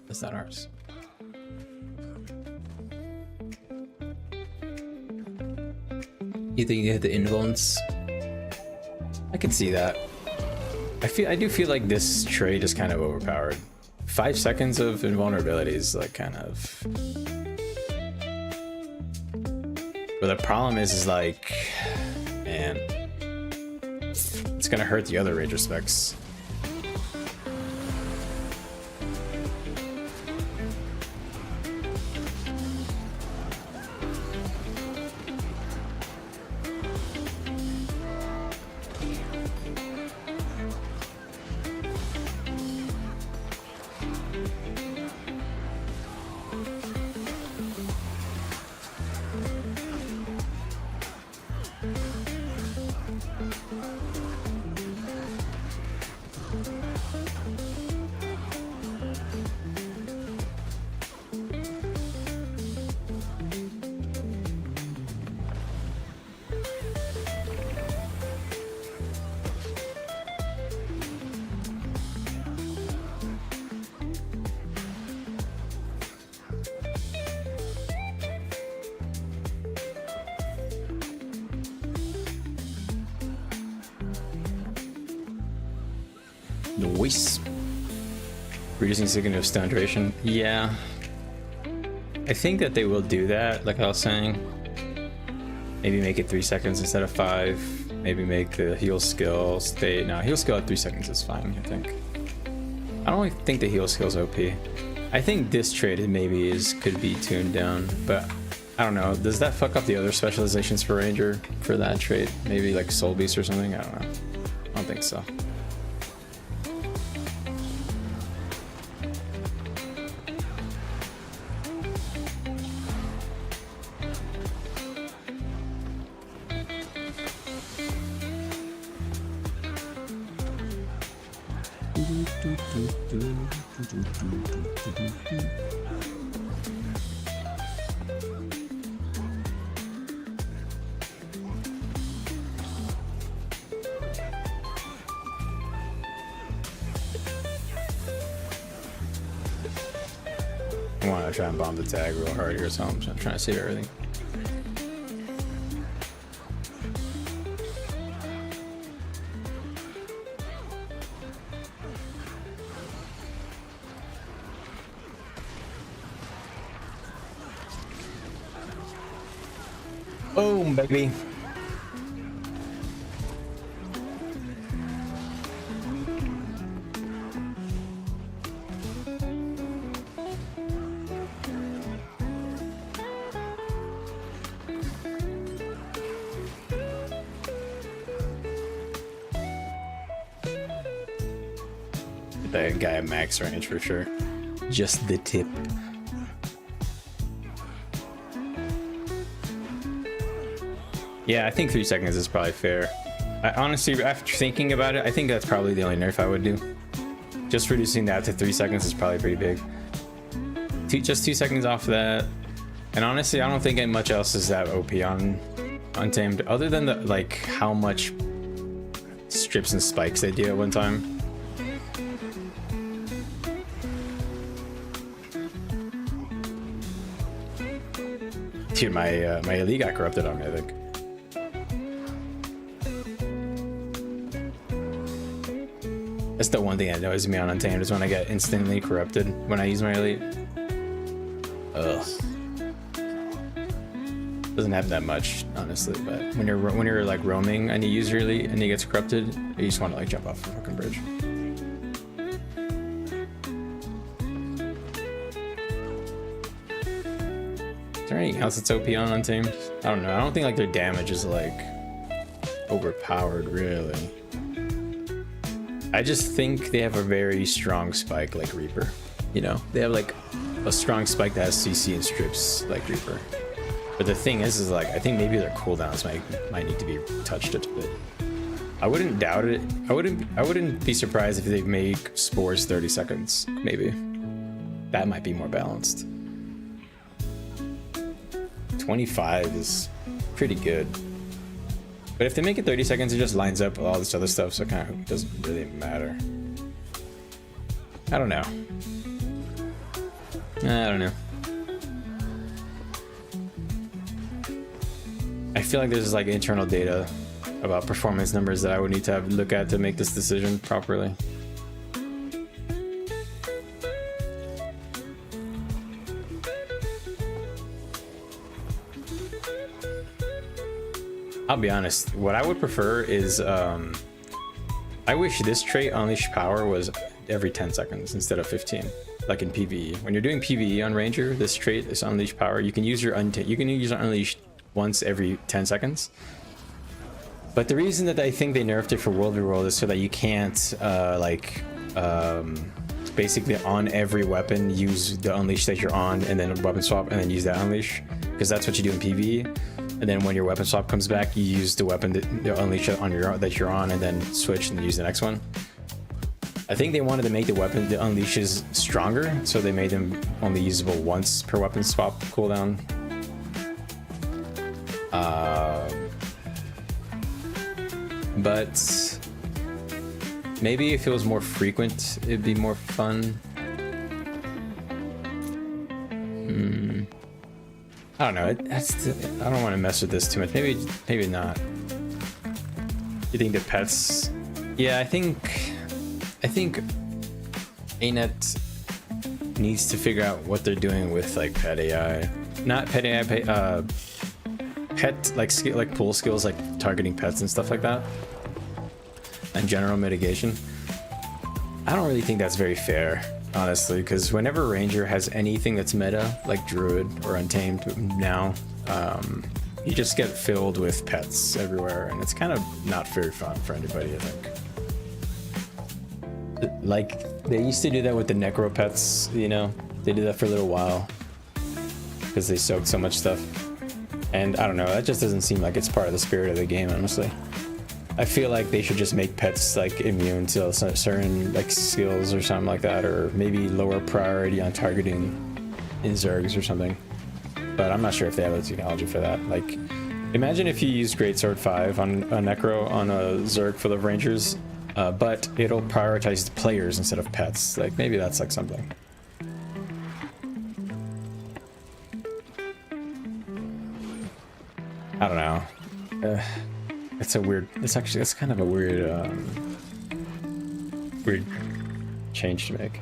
That's not ours. You think you hit the invulns? I can see that. I do feel like this trait is kind of overpowered. 5 seconds of invulnerability is like kind of. But the problem is like, man, it's gonna hurt the other Ranger specs. Noise. Reducing significant stun duration. Yeah. I think that they will do that, like I was saying. Maybe make it 3 seconds instead of 5. Maybe make the heal skill stay. No, heal skill at 3 seconds is fine, I think. I don't really think the heal skill is OP. I think this trait maybe could be tuned down, but I don't know. Does that fuck up the other specializations for Ranger for that trait? Maybe like Soul Beast or something? I don't know. I don't think so. I want to try and bomb the tag real hard here, so I'm trying to save everything. Boom, baby. That guy at max range for sure. Just the tip. Yeah, I think 3 seconds is probably fair. I honestly, after thinking about it, I think that's probably the only nerf I would do. Just reducing that to 3 seconds is probably pretty big. Just 2 seconds off that. And honestly, I don't think much else is that OP on Untamed, other than the like how much strips and spikes they do at one time. Dude, my elite got corrupted on me, I think. That's the one thing that annoys me on Untamed is when I get instantly corrupted when I use my elite. Ugh. Doesn't happen that much, honestly, but when you're like roaming and you use your elite and he gets corrupted, you just want to like jump off the fucking bridge. Is there anything else that's OP on Untamed? I don't know. I don't think like their damage is like overpowered, really. I just think they have a very strong spike like Reaper. You know, they have like a strong spike that has CC and strips like Reaper. But the thing is like I think maybe their cooldowns might need to be touched a bit. I wouldn't doubt it. I wouldn't be surprised if they make spores 30 seconds. Maybe that might be more balanced. 25 is pretty good. But if they make it 30 seconds, it just lines up all this other stuff, so it kind of doesn't really matter. I don't know. I don't know. I feel like there's like internal data about performance numbers that I would need to look at to make this decision properly. I'll be honest, what I would prefer is I wish this trait Unleash Power was every 10 seconds instead of 15, like in PvE. When you're doing PvE on Ranger, this trait is Unleash Power. You can use your Unleash once every 10 seconds. But the reason that I think they nerfed it for World v World is so that you can't basically on every weapon use the Unleash that you're on and then weapon swap and then use that Unleash, because that's what you do in PvE. And then when your weapon swap comes back, you use the weapon that Unleash on that you're on and then switch and use the next one. I think they wanted to make the Unleashes stronger, so they made them only usable once per weapon swap cooldown. But maybe if it was more frequent, it'd be more fun. I don't know. I don't want to mess with this too much. Maybe not. You think the pets? Yeah, I think I think ANET needs to figure out what they're doing with like pet AI, not pet AI, pet like skill, like pool skills, like targeting pets and stuff like that, and general mitigation. I don't really think that's very fair, honestly, because whenever Ranger has anything that's meta, like Druid or Untamed now, you just get filled with pets everywhere, and it's kind of not very fun for anybody, I think. Like, they used to do that with the Necro pets, you know? They did that for a little while, because they soaked so much stuff. And I don't know, that just doesn't seem like it's part of the spirit of the game, honestly. I feel like they should just make pets like immune to certain like skills or something like that, or maybe lower priority on targeting in Zergs or something. But I'm not sure if they have the technology for that. Like, imagine if you use Greatsword 5 on a Necro on a Zerg full of Rangers, but it'll prioritize the players instead of pets. Like, maybe that's like something. I don't know. It's a weird. It's kind of a weird, weird change to make.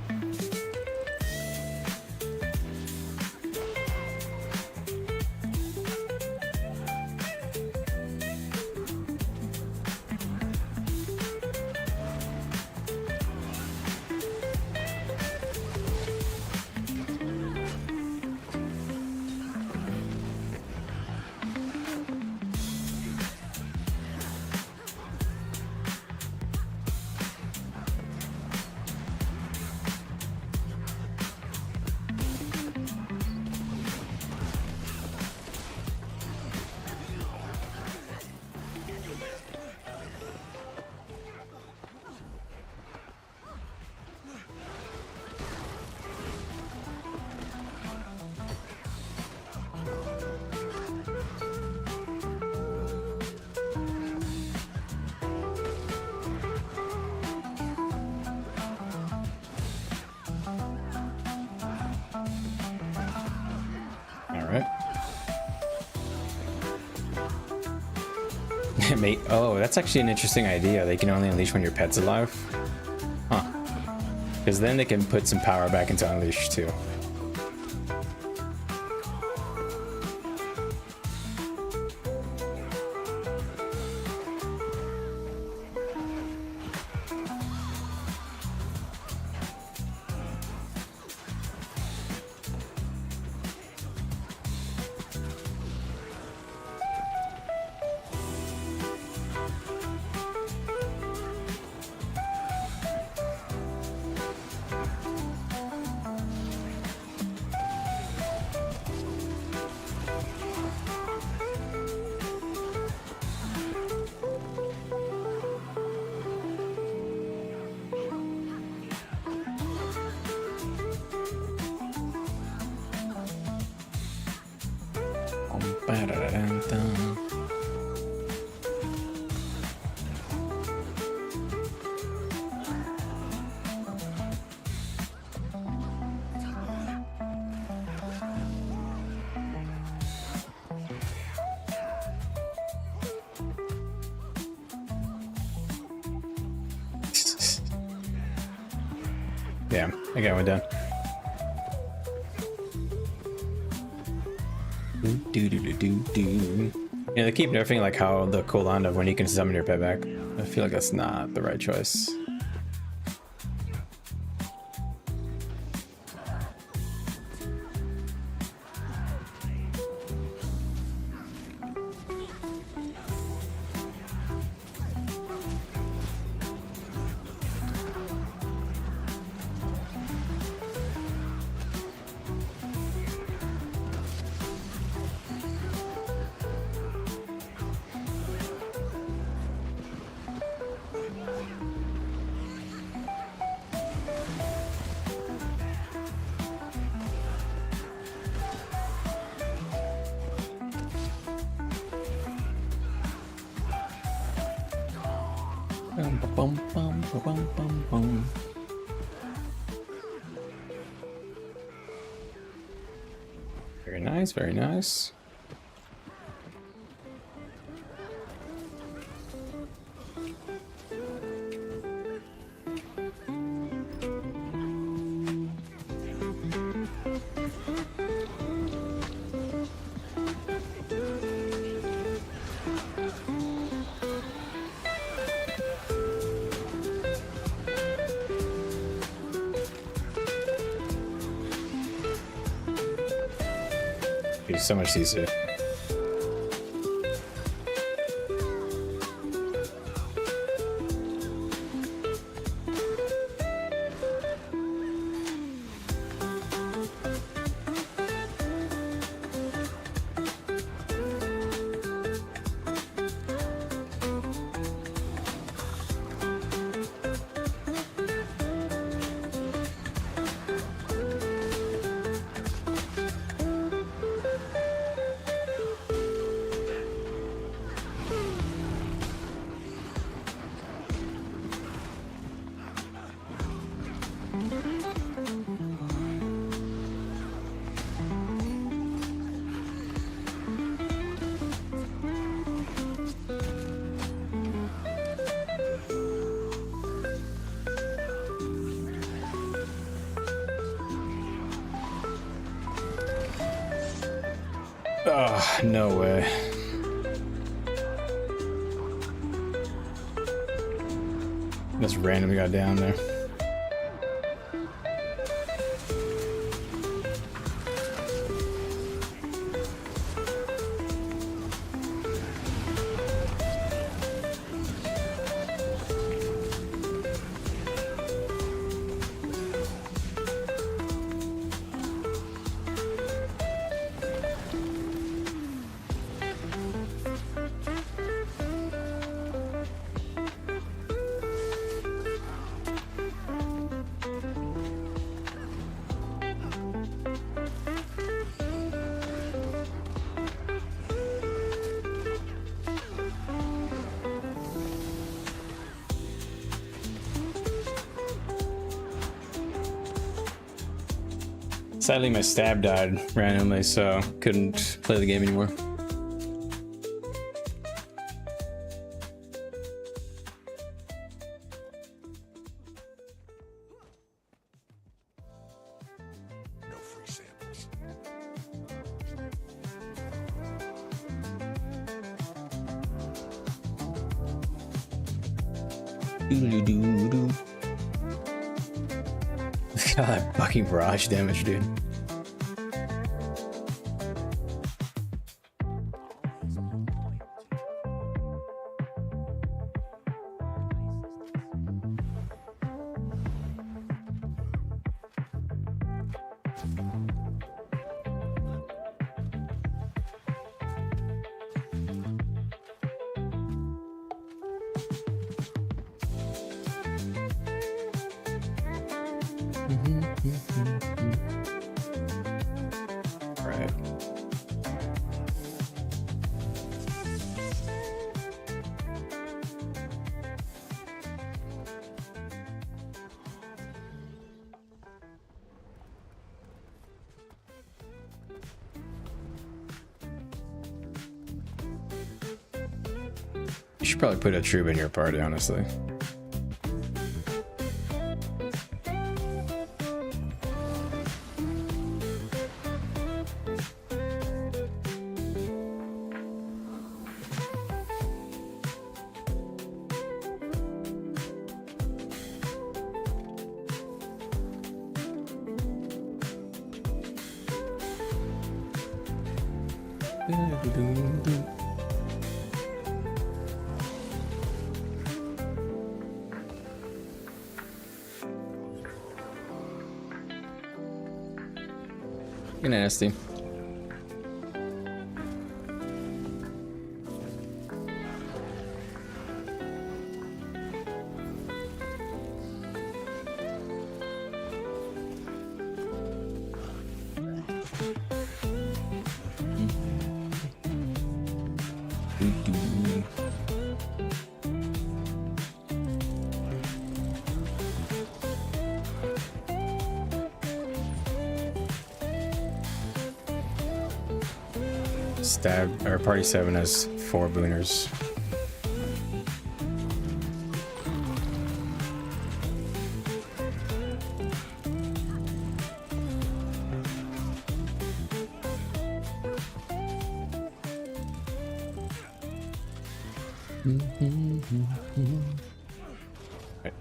Mate, oh, that's actually an interesting idea. They can only unleash when your pet's alive. Huh. Because then they can put some power back into Unleash too. Yeah, I got one done. Yeah, they keep nerfing like how the cooldown of when you can summon your pet back. I feel like that's not the right choice. Very nice, very nice. Dude, so much easier. Oh, no way. Just randomly got down there. Sadly, my stab died randomly, so couldn't play the game anymore. No free samples. Doo-doo-doo-doo. Look at all that fucking barrage damage, dude. Right. You should probably put a troop in your party, honestly. You're nasty. Stab, or party 7 has 4 booners. Right.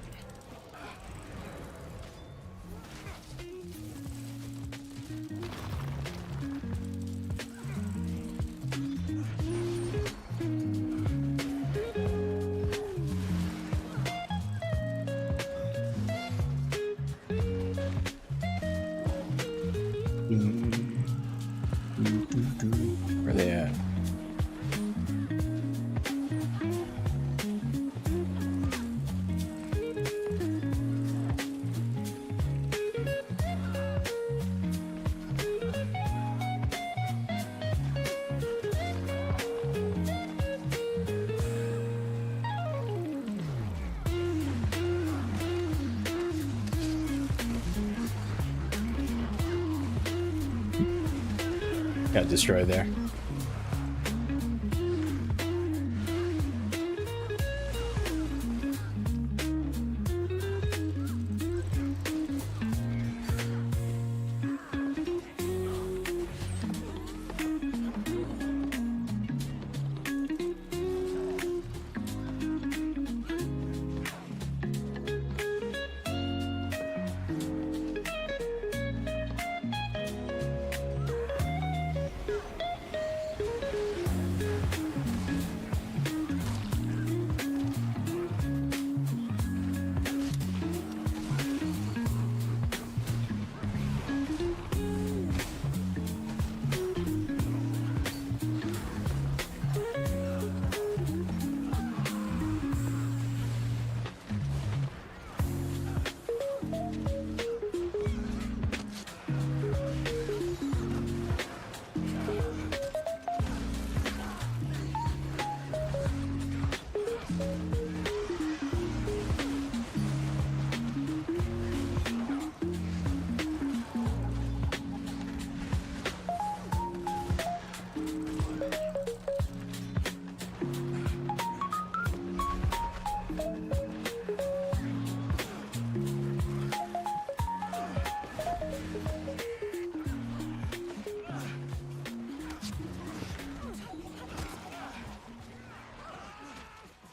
Got destroyed there.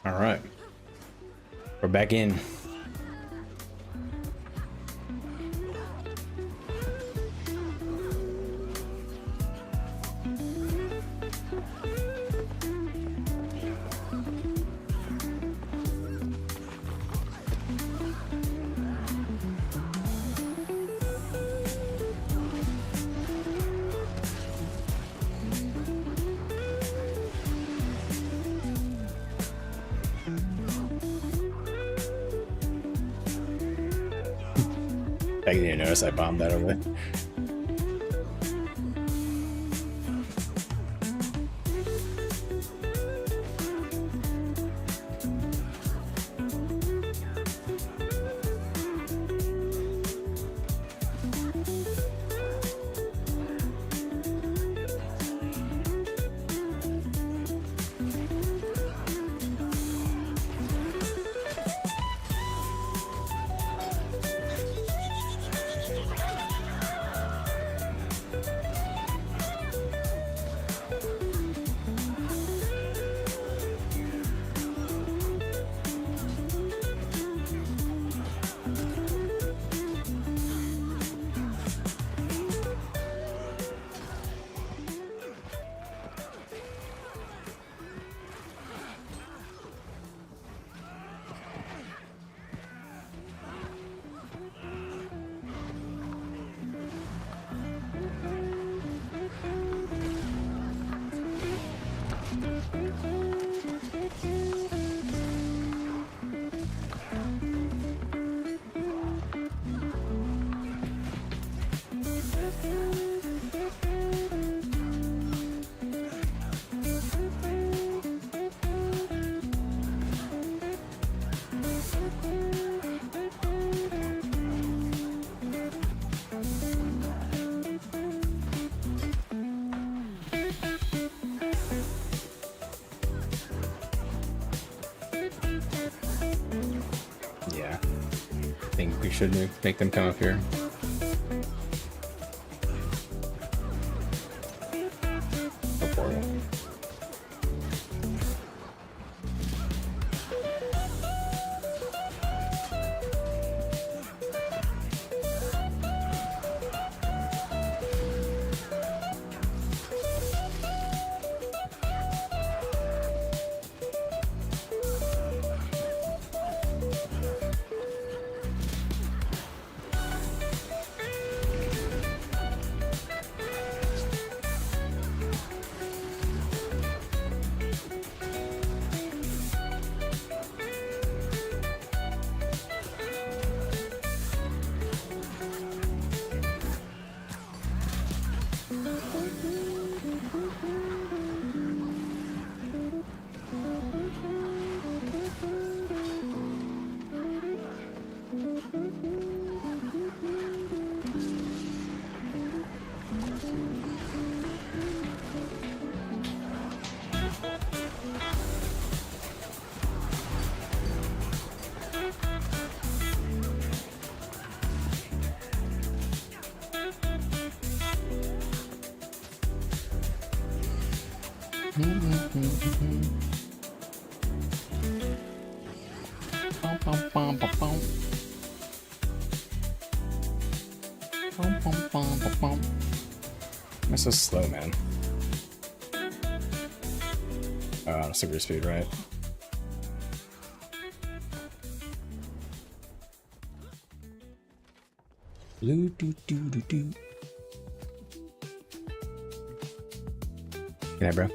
All right, we're back in. I didn't even notice I bombed that over there. Yeah, I think we should make them come up here. Go for it. Am I so slow, man? Oh, super speed, right? Blue doo doo doo doo. Good night, bro.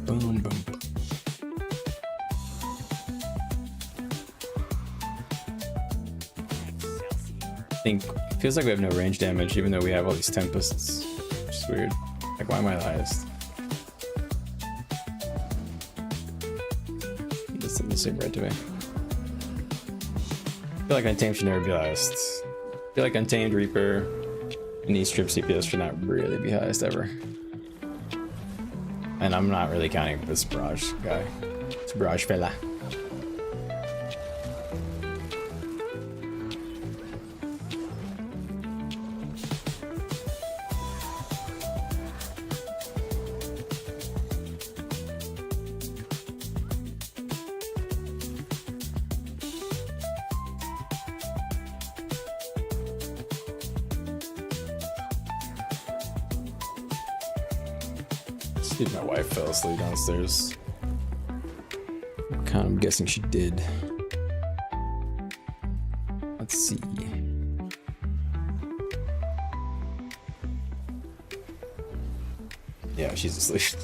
Boom, boom. I think it feels like we have no range damage, even though we have all these tempests. Which is weird. Like, why am I the highest? It doesn't seem right to me. I feel like Untamed should never be highest. I feel like Untamed, Reaper, and East Strip CPS should not really be highest ever. And I'm not really counting this Barrage guy. It's Barrage fella. Dude, my wife fell asleep downstairs. I'm guessing she did. Let's see. Yeah, she's asleep.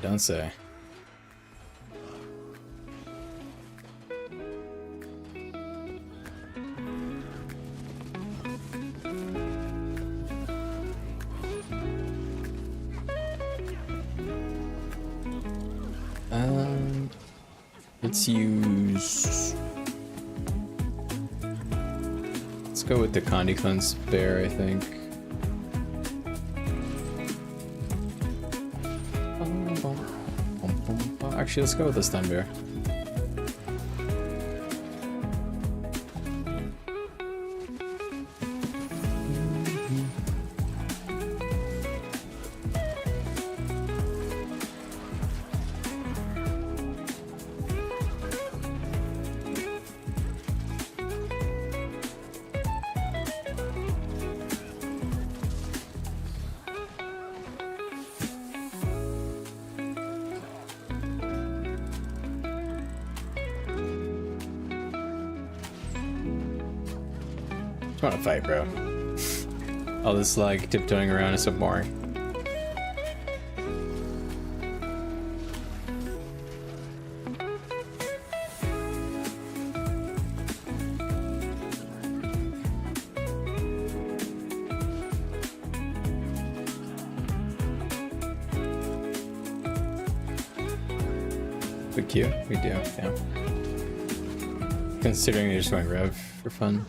Don't say. Let's use. Let's go with the Condi Cleanse Bear, I think. Actually, let's go with the Stun Bear. I want to fight, bro. All this like tiptoeing around is so boring. We queue? We do, yeah. Considering they're just going Rev for fun.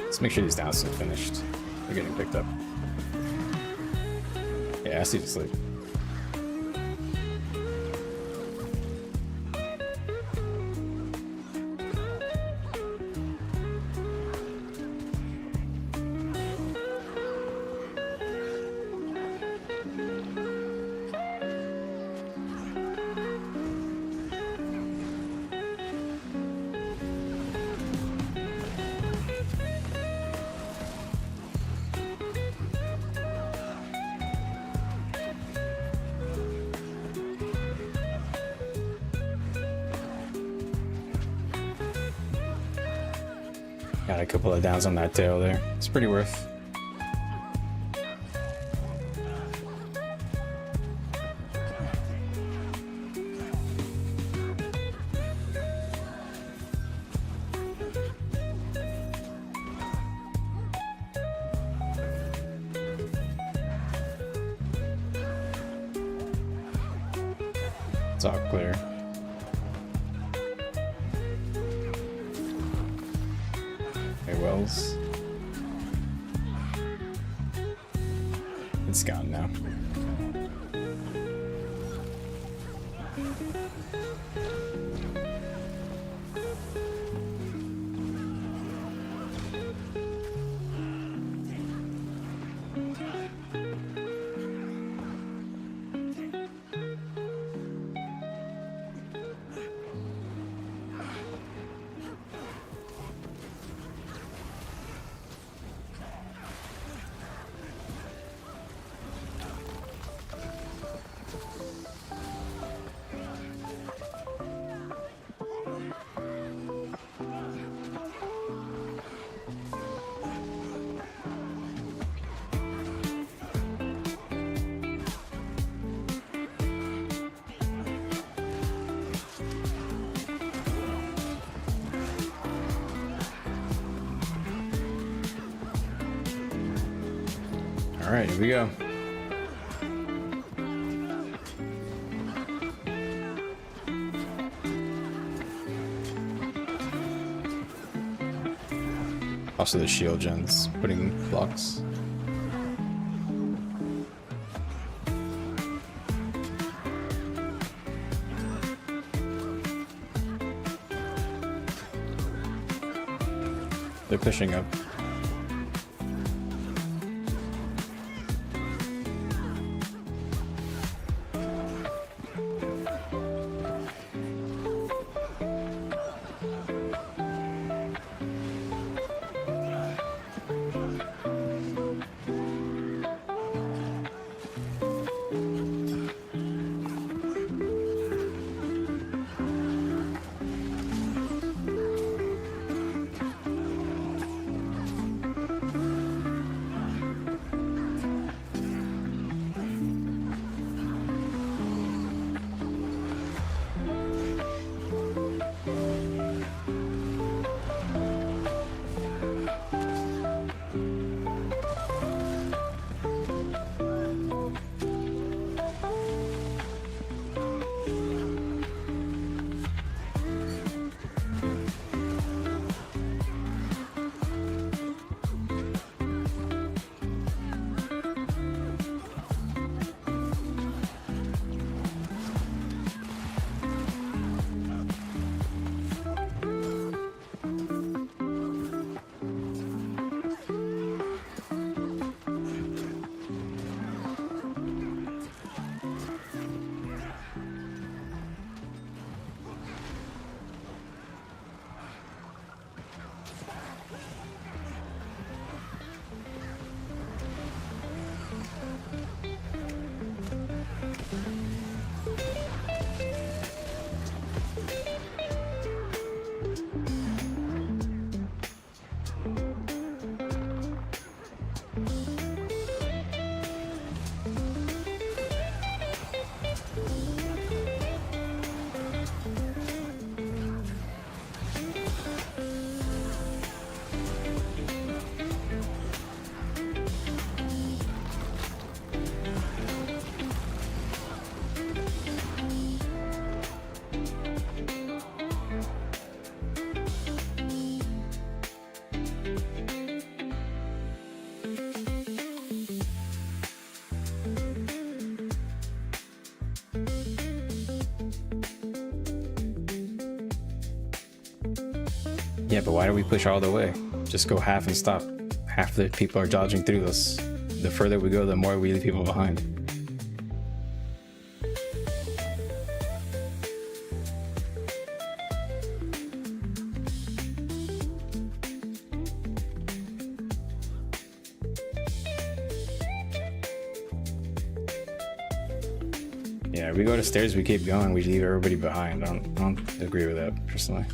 Let's make sure these downs are finished. They're getting picked up. Yeah, I see to sleep. Got a couple of downs on that tail there. It's pretty worth. It's all clear. Wells. It's gone now. All right, here we go. Also the shield gens putting blocks. They're pushing up. Yeah, but why do we push all the way? Just go half and stop. Half the people are dodging through us. The further we go, the more we leave people behind. Yeah, we go to stairs, we keep going, we leave everybody behind. I don't agree with that, personally.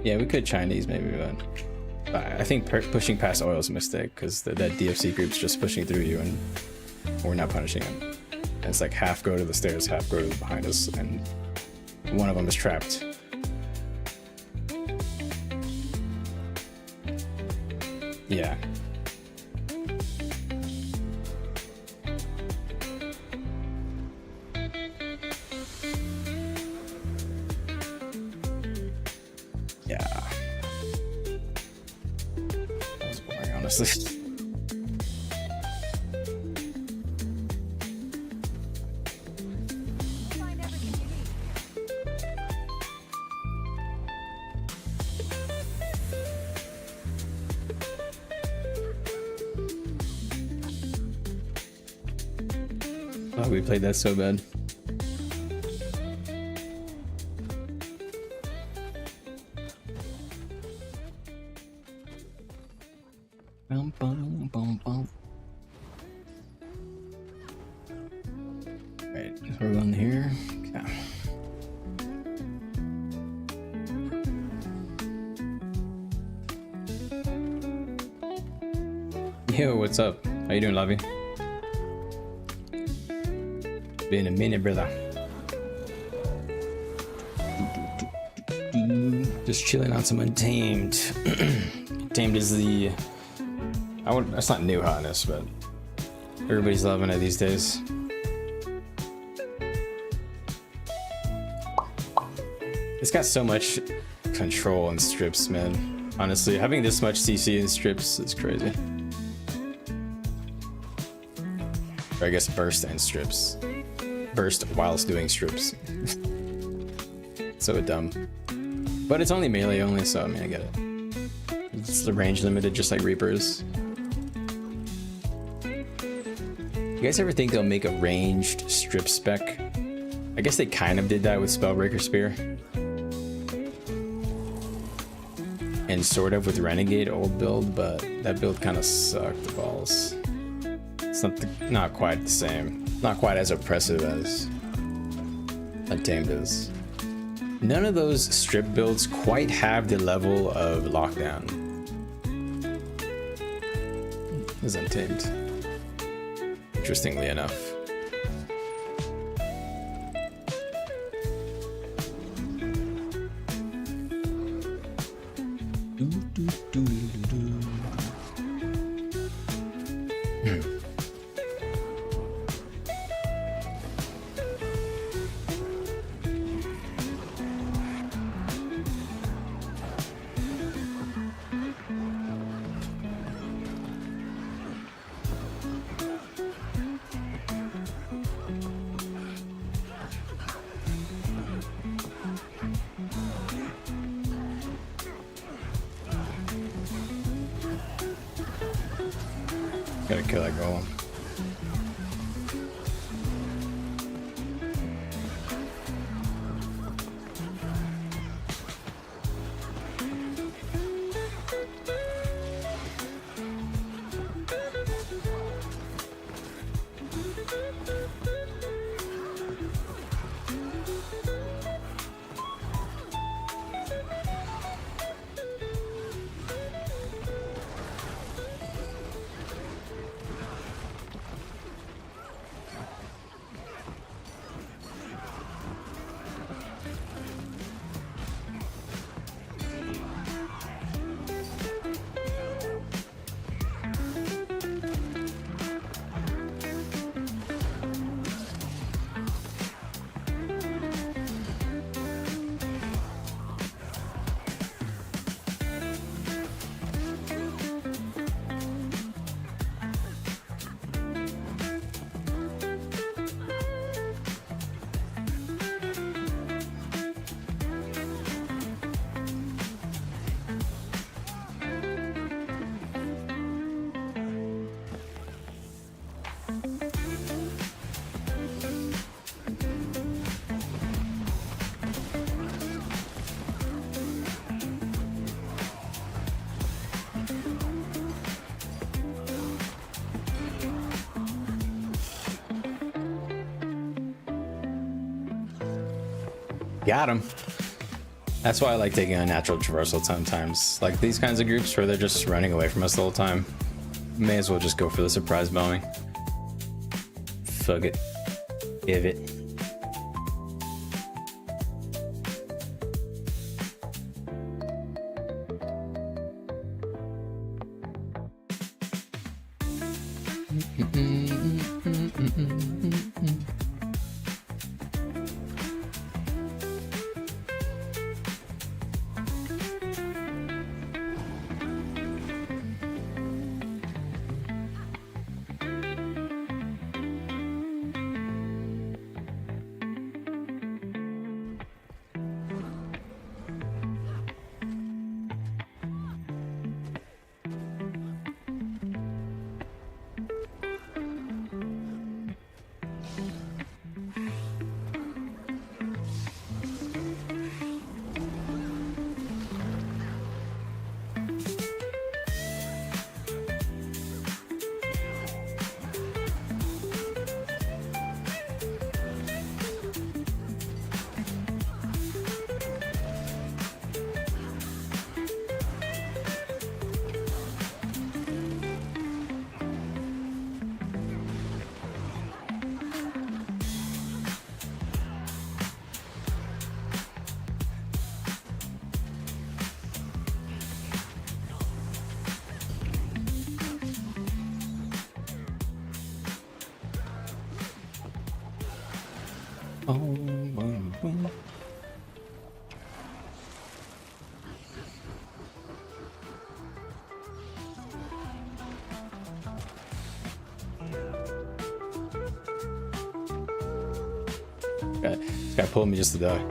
Yeah, we could Chinese maybe, but I think pushing past oil is a mistake, because that DFC group's just pushing through you and we're not punishing them. And it's like half go to the stairs, half go to behind us, and one of them is trapped. Yeah. Yeah. That was boring, honestly. Oh, we played that so bad. Bum, bum, bum, bum. Right, so we're going here. Okay. Yo, what's up? How you doing, Lovey? Been a minute, brother. Just chilling on some Untamed. Untamed is the... that's not new hotness, but everybody's loving it these days. It's got so much control and strips, man. Honestly, having this much CC and strips is crazy. Or I guess burst and strips. Burst whilst doing strips. So dumb. But it's only melee only, so I mean, I get it. It's the range limited, just like Reapers. You guys ever think they'll make a ranged strip spec? I guess they kind of did that with Spellbreaker Spear. And sort of with Renegade old build, but that build kind of sucked the balls. It's not quite the same. Not quite as oppressive as Untamed is. None of those strip builds quite have the level of lockdown as Untamed, interestingly enough. Gotta kill that golem. Got him. That's why I like taking unnatural traversal sometimes. Like these kinds of groups where they're just running away from us the whole time. May as well just go for the surprise bombing. Fuck it. Give it. This guy pulled me just to die.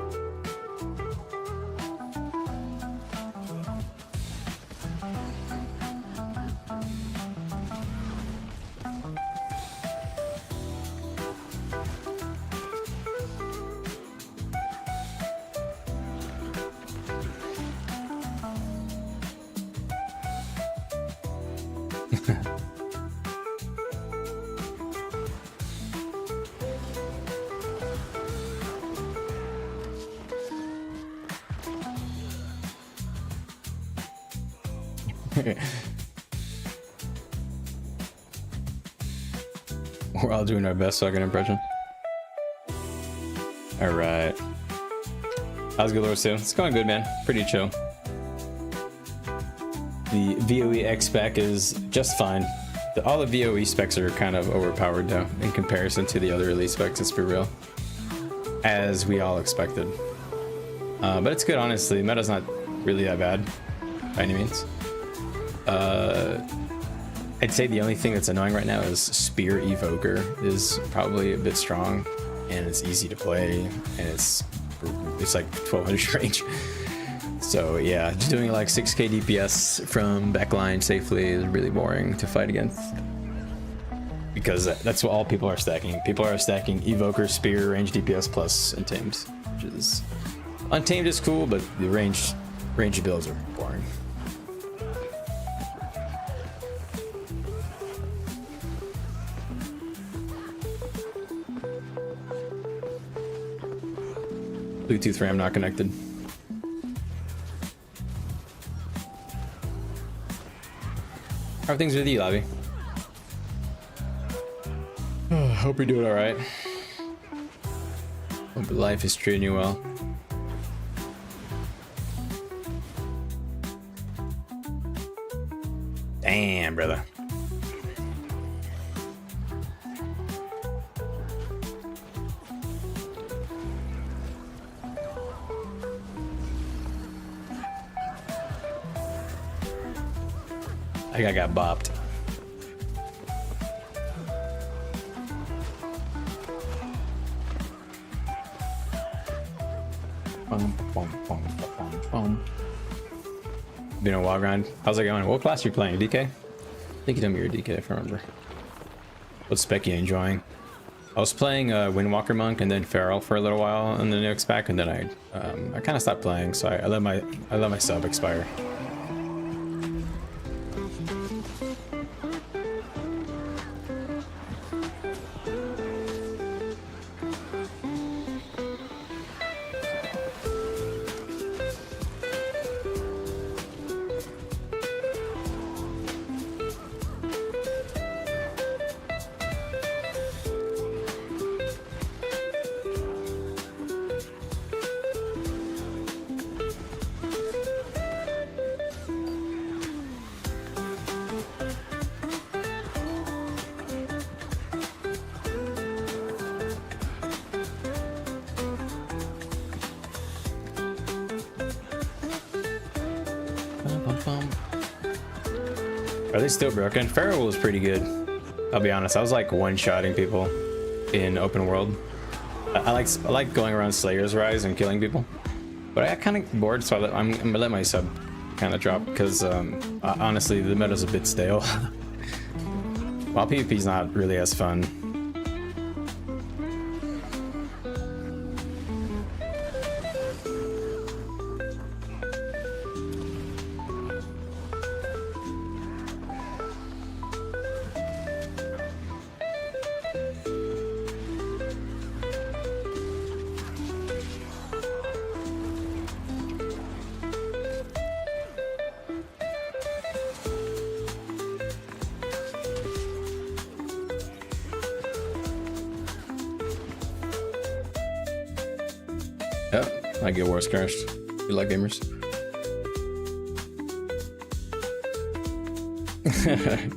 We're all doing our best fucking impression. Alright. How's Galore too? It's going good, man. Pretty chill. The VOE X spec is just fine. All the VOE specs are kind of overpowered though, in comparison to the other elite specs, let's be real. As we all expected. But it's good, honestly. Meta's not really that bad, by any means. I'd say the only thing that's annoying right now is Spear Evoker is probably a bit strong, and it's easy to play, and it's like 1200 range. So yeah, just doing like 6k DPS from backline safely is really boring to fight against. Because that's what all people are stacking. People are stacking Evoker, Spear, range DPS plus Untamed. Which is... Untamed is cool, but the range builds are boring. Bluetooth RAM not connected. How are things with you, Lobby? Hope you're doing alright. Hope life is treating you well. Damn, brother. I think I got bopped. Been a wild grind. How's it going? What class are you playing? DK? I think you told me you're DK if I remember. What spec you enjoying? I was playing Windwalker Monk and then Feral for a little while in the new pack, and then I kind of stopped playing, so I let my sub expire. Are they still broken? Feral was pretty good. I'll be honest. I was like one-shotting people in open world. I like going around Slayer's Rise and killing people, but I got kind of bored, so I'm gonna let my sub kind of drop because honestly the meta's a bit stale. While PvP's not really as fun. Yep, I get Wars crashed. Good luck, gamers.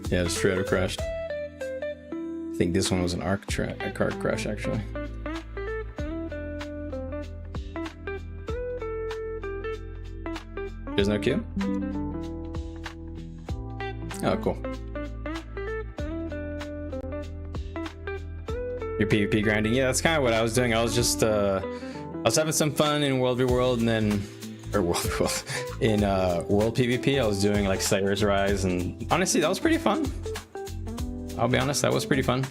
Yeah, the Shredder crashed. I think this one was an a card crash, actually. There's no queue? Oh, cool. Your PvP grinding? Yeah, that's kind of what I was doing. I was just, I was having some fun in World v World, and then, or in World PvP, I was doing like Slayer's Rise, and honestly, that was pretty fun. I'll be honest, that was pretty fun.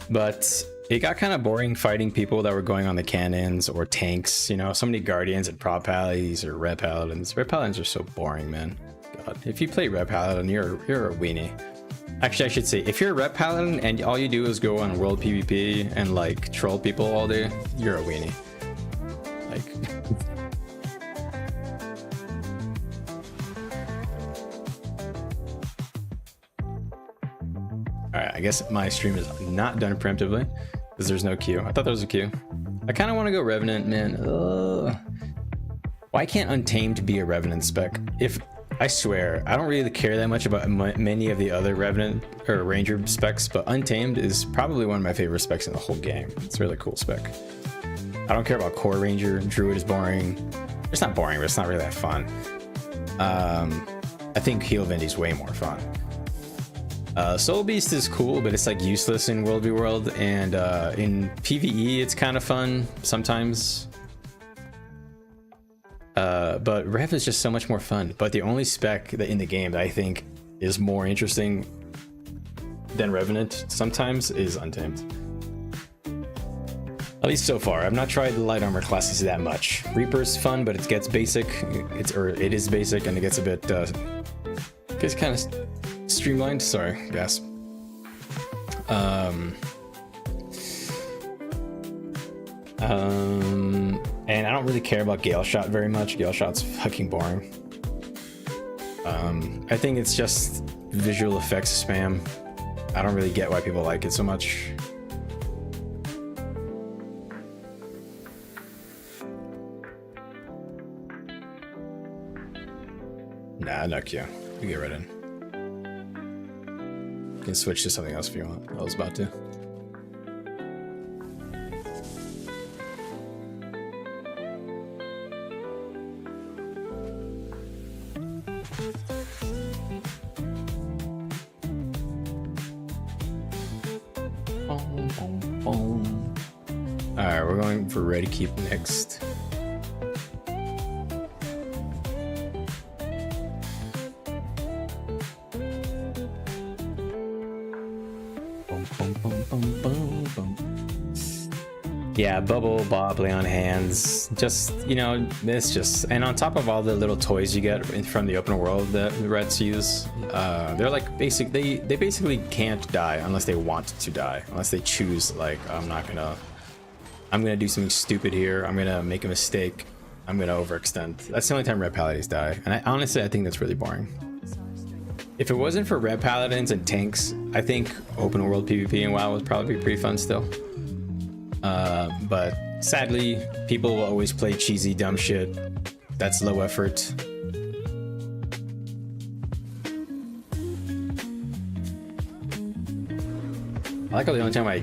But it got kind of boring fighting people that were going on the cannons or tanks. You know, so many guardians and prop pallies or red paladins. Red paladins are so boring, man. God, if you play red paladin, you're a weenie. Actually, I should say, if you're a rep paladin and all you do is go on world PvP and like troll people all day, you're a weenie. Like, all right, I guess my stream is not done preemptively because there's no queue. I thought there was a queue. I kind of want to go Revenant, man. Ugh. Why can't Untamed be a Revenant spec? I swear, I don't really care that much about many of the other Revenant or Ranger specs, but Untamed is probably one of my favorite specs in the whole game. It's a really cool spec. I don't care about Core Ranger. Druid is boring. It's not boring, but it's not really that fun. I think Heal Vindy's way more fun. Soul Beast is cool, but it's like useless in World v World, and in PvE it's kind of fun sometimes. But Rev is just so much more fun. But the only spec that in the game that I think is more interesting than Revenant sometimes is Untamed. At least so far. I've not tried the light armor classes that much. Reaper's fun, but it gets basic. It is basic, and it gets a bit gets kind of streamlined. Sorry, guys. And I don't really care about Gale Shot very much. Gale Shot's fucking boring. I think it's just visual effects spam. I don't really get why people like it so much. Nah, no Q. You get right in. You can switch to something else if you want. I was about to. Alright, we're going for Ready Keep next. Yeah, Bubble, Bob, lay on hands. Just, you know, it's just, and on top of all the little toys you get from the open world that the Reds use, they're like they basically can't die unless they want to die, unless they choose, like, I'm gonna do something stupid here, I'm gonna make a mistake, I'm gonna overextend. That's the only time Red Paladins die, and I think that's really boring. If it wasn't for Red Paladins and tanks, I think open world PvP in WoW would probably be pretty fun still. But sadly, people will always play cheesy, dumb shit that's low effort. I like how the only time I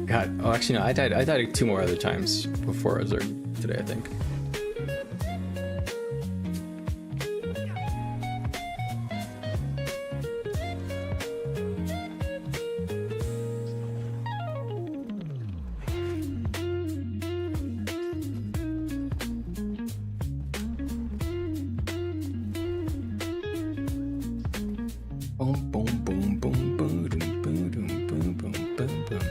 God, oh, actually no, I died 2 more other times before Zerg today, I think. Boom, boom, boom, boom, boom, boom, boom, boom, boom, boom, boom, boom.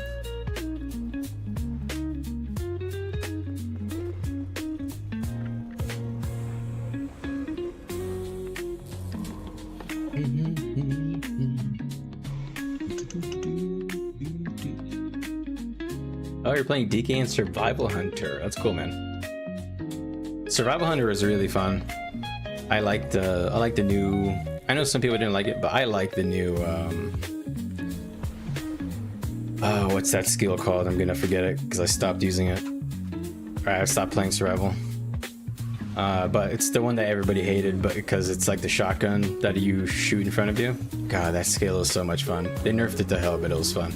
Oh, you're playing DK and Survival Hunter. That's cool, man. Survival Hunter is really fun. I like the new. I know some people didn't like it, but I like the new. Oh, what's that skill called? I'm gonna forget it because I stopped using it. Alright, I stopped playing survival. But it's the one that everybody hated, but because it's like the shotgun that you shoot in front of you. God, that skill is so much fun. They nerfed it to hell, but it was fun.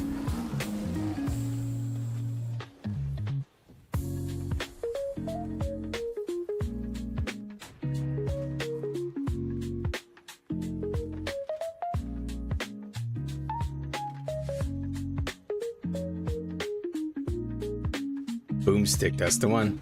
Boomstick, that's the one.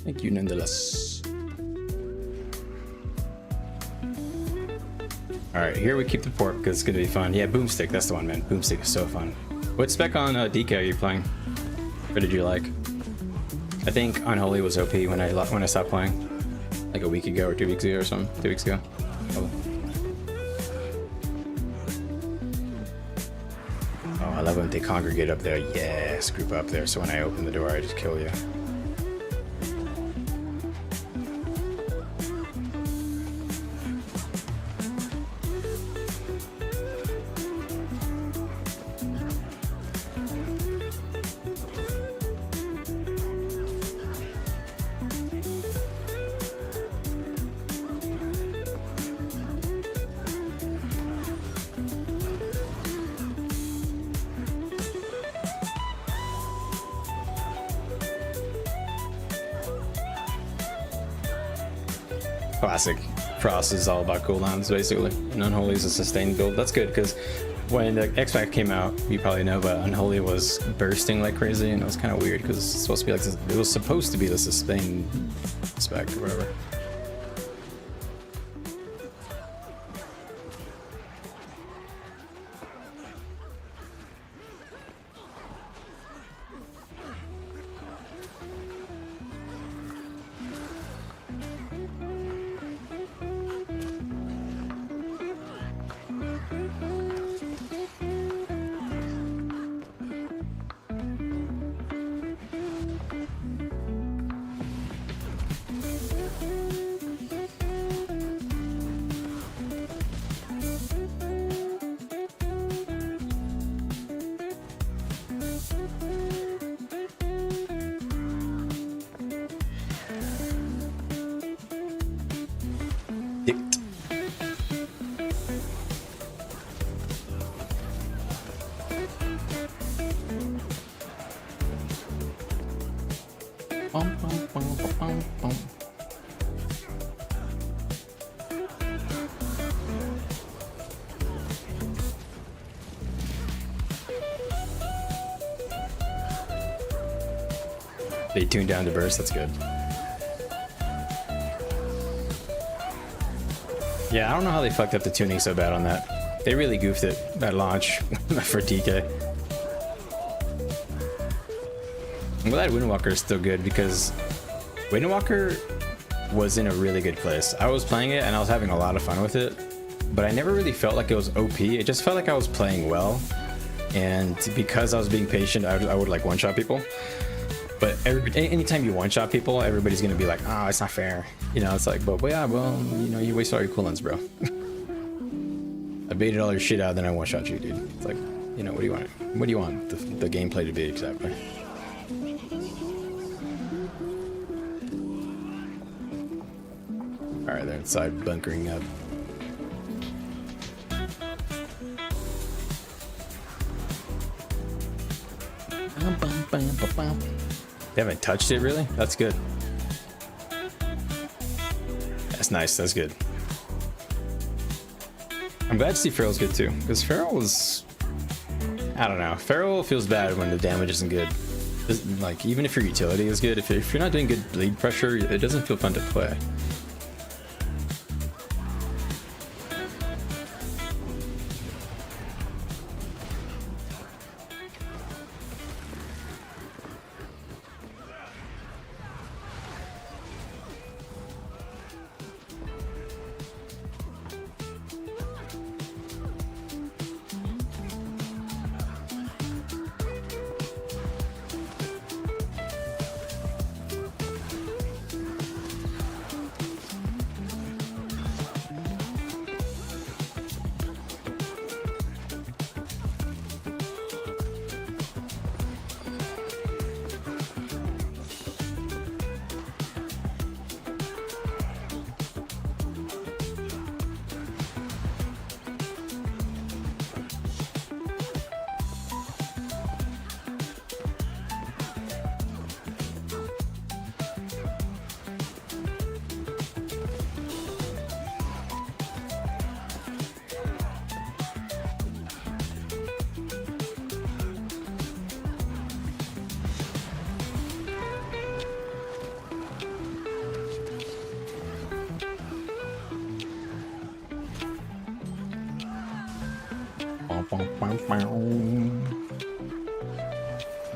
Thank you, nonetheless. Alright, here we keep the pork because it's gonna be fun. Yeah, Boomstick, that's the one, man. Boomstick is so fun. What spec on DK are you playing? What did you like? I think Unholy was OP when I stopped playing. Like a week ago or 2 weeks ago or something. 2 weeks ago. Oh, I love when they congregate up there. Yes, group up there. So when I open the door, I just kill you. Classic. Frost is all about cooldowns, basically. And Unholy is a sustained build. That's good, because when the X-Pack came out, you probably know, but Unholy was bursting like crazy, and it was kind of weird, because it's supposed to be like this, it was supposed to be the sustained spec or whatever. They tuned down to burst, that's good. Yeah, I don't know how they fucked up the tuning so bad on that. They really goofed it at launch for DK. I'm glad Windwalker is still good because Windwalker was in a really good place. I was playing it and I was having a lot of fun with it, but I never really felt like it was OP. It just felt like I was playing well, and because I was being patient, I would like one-shot people. But anytime you one-shot people, everybody's gonna be like, "Oh, it's not fair." You know, it's like, but yeah, well, you know, you wasted all your cooldowns, bro. I baited all your shit out, then I one-shot you, dude. It's like, you know, what do you want? What do you want the gameplay to be exactly? All right, they're inside bunkering up. You haven't touched it, really? That's good. That's nice. That's good. I'm glad to see Feral's good too, because Feral is, I don't know. Feral feels bad when the damage isn't good. Like, even if your utility is good, if you're not doing good bleed pressure, it doesn't feel fun to play.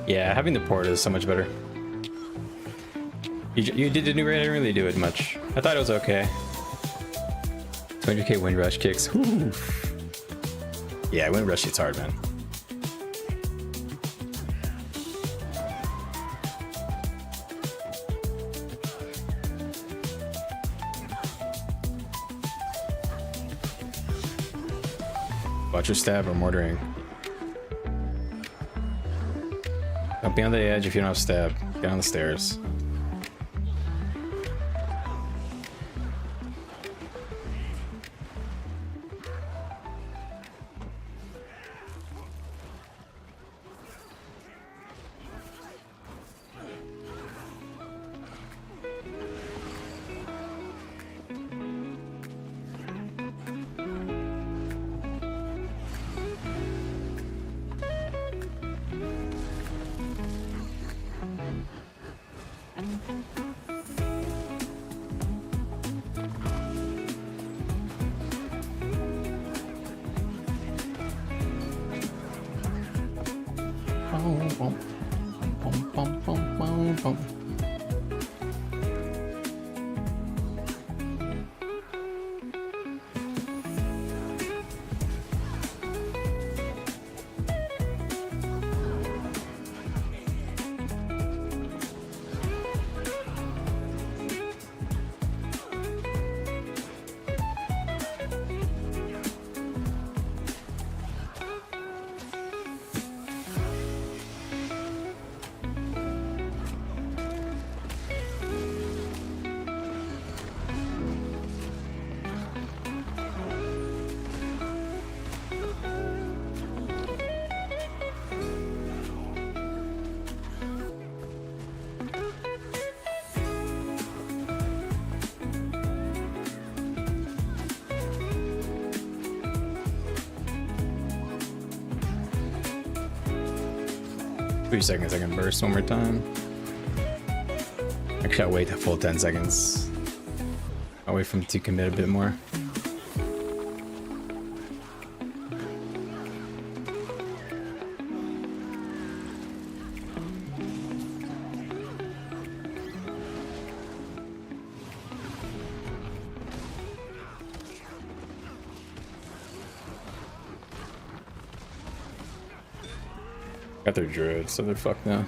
Yeah, having the port is so much better. You did the new raid? I didn't really do it much. I thought it was okay. 200k wind rush kicks. Whew. Yeah, wind rush hits hard, man. Watch your stab or mortaring. Don't be on the edge if you don't have stab. Get on the stairs. Three seconds I can burst one more time. Actually, I'll wait a full 10 seconds. I'll wait for him to commit a bit more. Got their druid, so they're fucked now.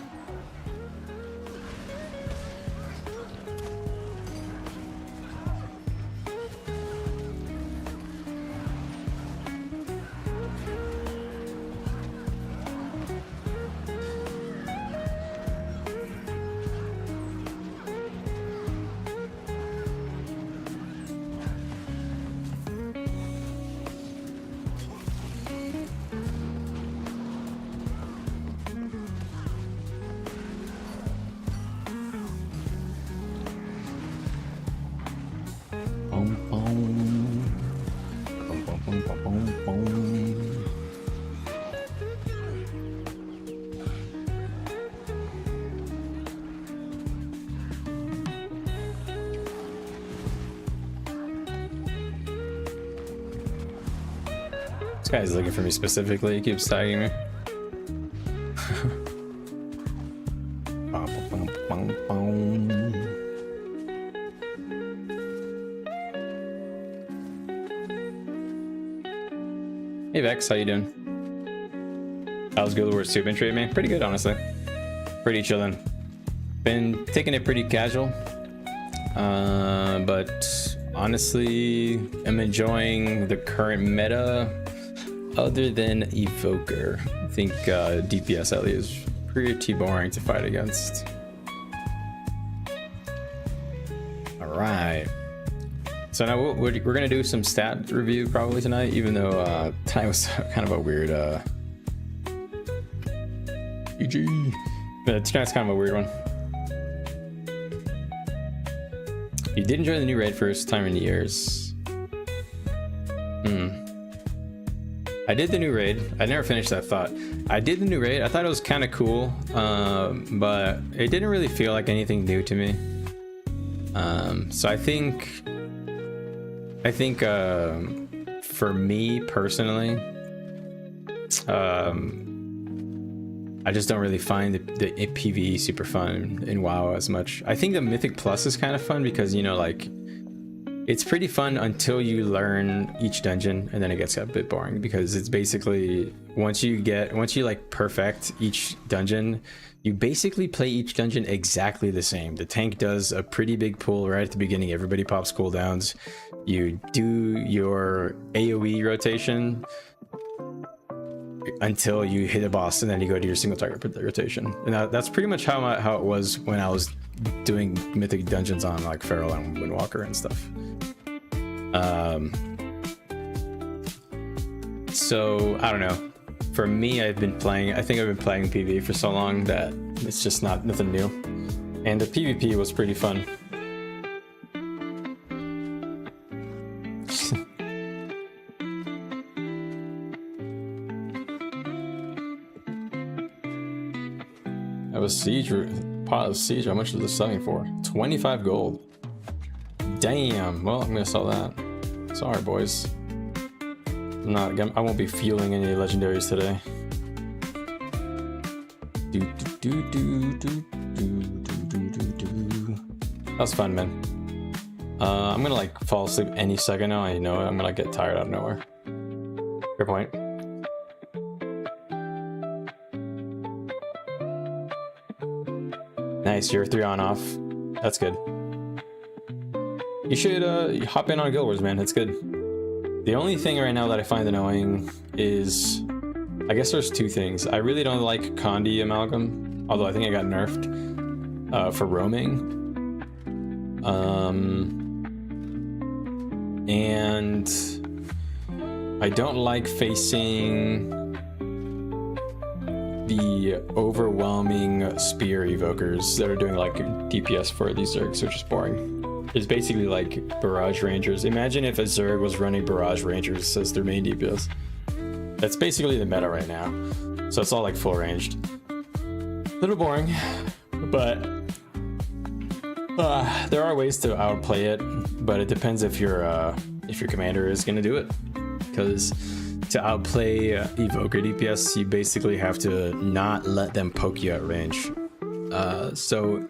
bum, bum. Bum, bum, bum, bum, bum, bum. This guy's looking for me specifically. He keeps tagging me. Bum, bum, bum, bum. Hey Vex, how you doing? How's Guild Wars 2 been treating me? Pretty good, honestly. Pretty chillin'. Been taking it pretty casual. But honestly, I'm enjoying the current meta. Other than Evoker, I think DPS Ellie is pretty boring to fight against. All right. So now we're gonna do some stat review probably tonight, even though tonight was kind of a weird GG. But tonight's kind of a weird one. You did enjoy the new raid first time in years. I did the new raid. I never finished that thought. I did the new raid. I thought it was kind of cool, but it didn't really feel like anything new to me. So I think for me personally, I just don't really find the PvE super fun in WoW as much. I think the Mythic Plus is kind of fun because, you know, like, it's pretty fun until you learn each dungeon, and then it gets a bit boring because it's basically once you like perfect each dungeon, you basically play each dungeon exactly the same. The tank does a pretty big pull right at the beginning. Everybody pops cooldowns. You do your AoE rotation until you hit a boss, and then you go to your single target rotation. And that's pretty much how it was when I was doing mythic dungeons on like Feral and Windwalker and stuff. So I don't know. For me, I think I've been playing PvE for so long that it's just nothing new. And the PvP was pretty fun. That was Siege, pot of Siege. How much is this selling for? 25 gold. Damn. Well, I'm gonna sell that. Sorry, boys. I won't be fueling any legendaries today. That's fun, man. I'm gonna like fall asleep any second now. I know it. I'm gonna get tired out of nowhere. Fair point. Nice, you're 3 on off. That's good. You should hop in on Guild Wars, man. It's good. The only thing right now that I find annoying is, I guess there's 2 things. I really don't like Condi Amalgam, although I think I got nerfed for roaming. And I don't like facing the overwhelming spear evokers that are doing like DPS for these Zergs, which is boring. It's basically like barrage rangers. Imagine if a Zerg was running barrage rangers as their main DPS. That's basically the meta right now. So it's all like full ranged. A little boring, but there are ways to outplay it. But it depends if your commander is gonna do it. Because to outplay evoker DPS, you basically have to not let them poke you at range. So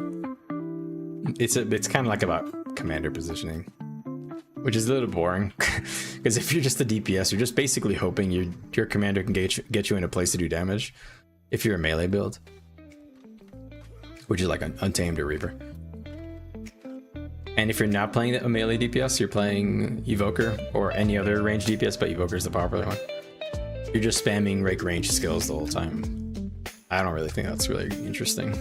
it's kind of like about commander positioning, which is a little boring. Because if you're just a DPS, you're just basically hoping your commander can get you in a place to do damage. If you're a melee build, which is like an Untamed or Reaper. And if you're not playing a melee DPS, you're playing Evoker or any other range DPS, but Evoker is the popular one. You're just spamming like range skills the whole time. I don't really think that's really interesting.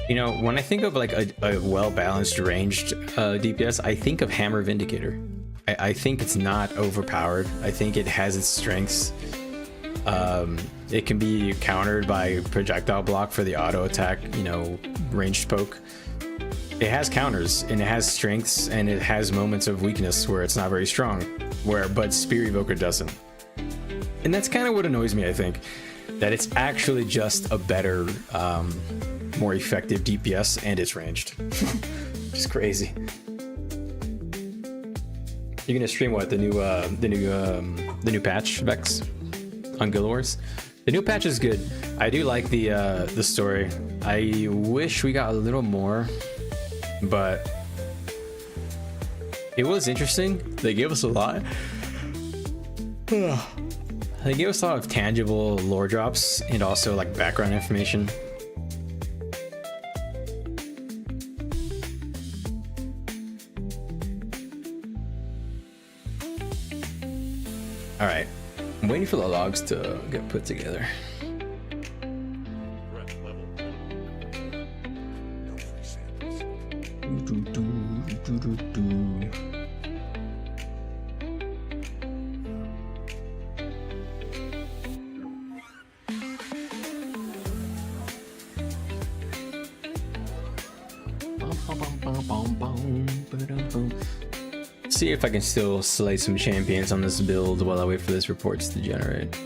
You know, when I think of like a well-balanced ranged DPS, I think of Hammer Vindicator. I think it's not overpowered. I think it has its strengths. It can be countered by projectile block for the auto attack, you know, ranged poke. It has counters and it has strengths and it has moments of weakness where it's not very strong, but Spear Evoker doesn't. And that's kind of what annoys me, I think, that it's actually just a better, more effective DPS and it's ranged. Just crazy. You're gonna stream what, the new patch, Vex, on Guild Wars? The new patch is good. I do like the story. I wish we got a little more, but it was interesting. They gave us a lot. They gave us a lot of tangible lore drops and also like background information. All right, I'm waiting for the logs to get put together. Threat level 10. No free samples. See if I can still slay some champions on this build while I wait for this reports to generate.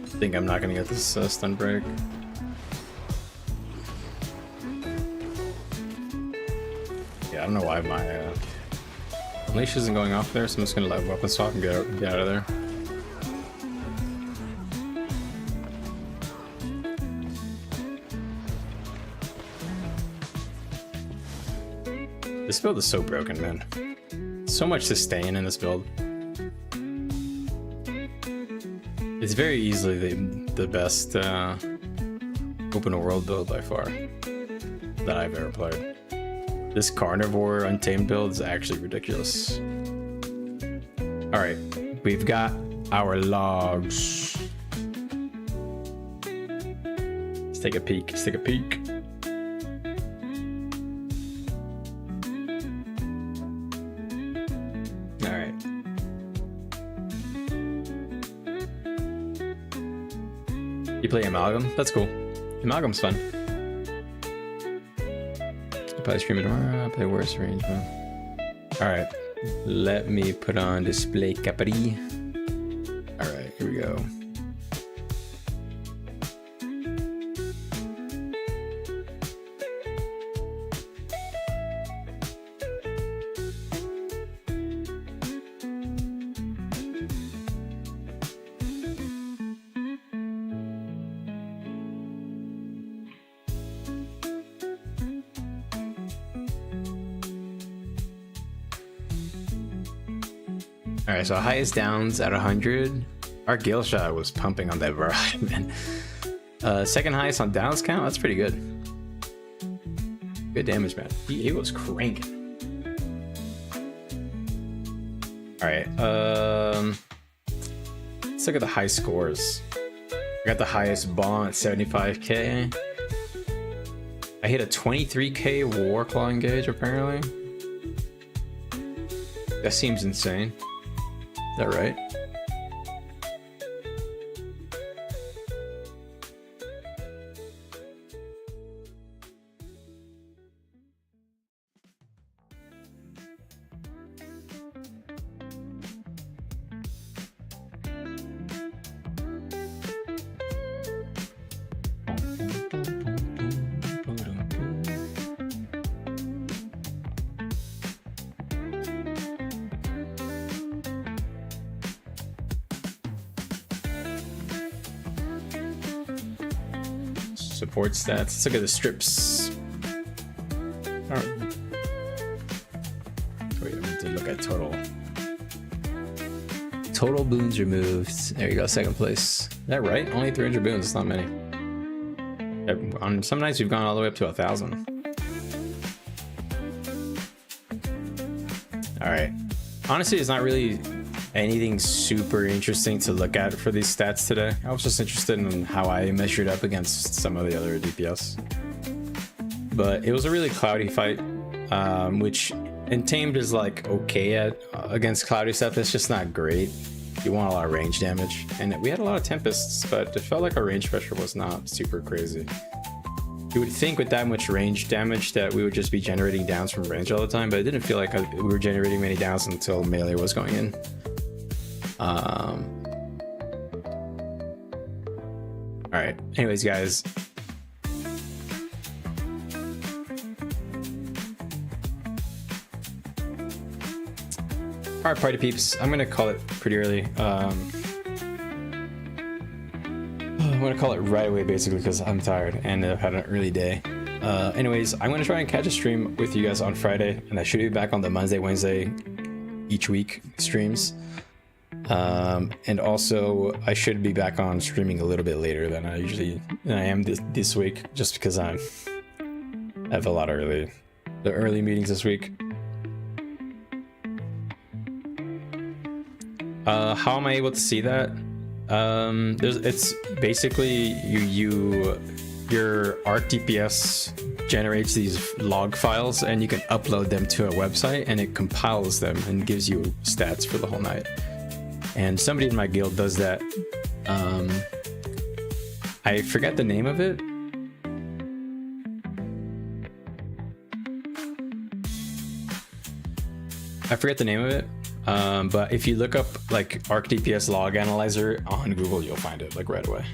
I think I'm not gonna get this stun break. Yeah, I don't know why my unleash isn't going off there, so I'm just gonna let weapon swap and get out of there. This build is so broken, man. So much sustain in this build. It's very easily the best open world build by far that I've ever played. This carnivore Untamed build is actually ridiculous. All right, we've got our logs. Let's take a peek. Let's take a peek. All right. You play Amalgam? That's cool. Amalgam's fun. I play stream tomorrow. I play worse range, man. Alright. Let me put on display capri. Alright, here we go. Alright, so highest downs at 100. Our Gale Shot was pumping on that variety, man. Second highest on downs count, that's pretty good. Good damage, man. He was cranking. Alright, let's look at the high scores. I got the highest ball at 75k. I hit a 23k Warclaw engage, apparently. That seems insane. Is that right? support stats. Let's look at the strips. Alright. Wait, I need to look at total. Total boons removed. There you go, second place. Is that right? Only 300 boons, it's not many. On some nights we've gone all the way up to 1,000. Alright. Honestly, it's not really anything super interesting to look at for these stats today. I was just interested in how I measured up against some of the other DPS. But it was a really cloudy fight, which Untamed is like okay at against cloudy stuff. It's just not great. You want a lot of range damage, and we had a lot of tempests, but it felt like our range pressure was not super crazy. You would think with that much range damage that we would just be generating downs from range all the time, but it didn't feel like we were generating many downs until melee was going in. All right. Anyways, guys. All right, party peeps. I'm gonna call it pretty early. I'm gonna call it right away, basically, because I'm tired and I've had an early day. Anyways, I'm gonna try and catch a stream with you guys on Friday, and I should be back on the Monday, Wednesday, each week streams. And also I should be back on streaming a little bit later than I am this week, just because I have a lot of early meetings this week. How am I able to see that? It's basically your Arc DPS generates these log files, and you can upload them to a website, and it compiles them and gives you stats for the whole night. And somebody in my guild does that. I forget the name of it. But if you look up like Arc DPS log analyzer on Google, you'll find it like right away.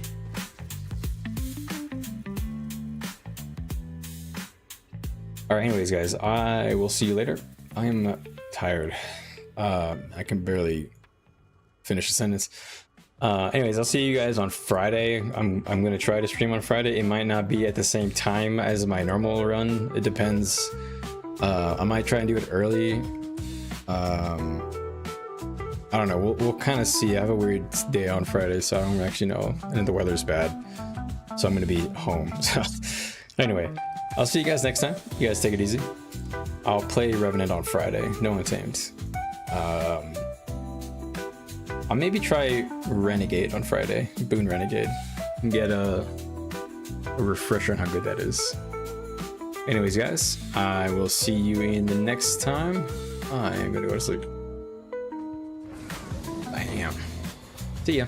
All right, anyways, guys, I will see you later. I'm tired. I can barely finish a sentence. Anyways, I'll see you guys on Friday. I'm gonna try to stream on Friday. It might not be at the same time as my normal run. It depends. I might try and do it early. I don't know. We'll kind of see. I have a weird day on Friday, so I don't actually know. And the weather's bad, so I'm gonna be home. So anyway, I'll see you guys next time. You guys take it easy. I'll play Revenant on Friday. No Untamed. I'll maybe try Renegade on Friday. Boon Renegade. And get a refresher on how good that is. Anyways, guys, I will see you in the next time. I'm gonna go to sleep. Bam. See ya.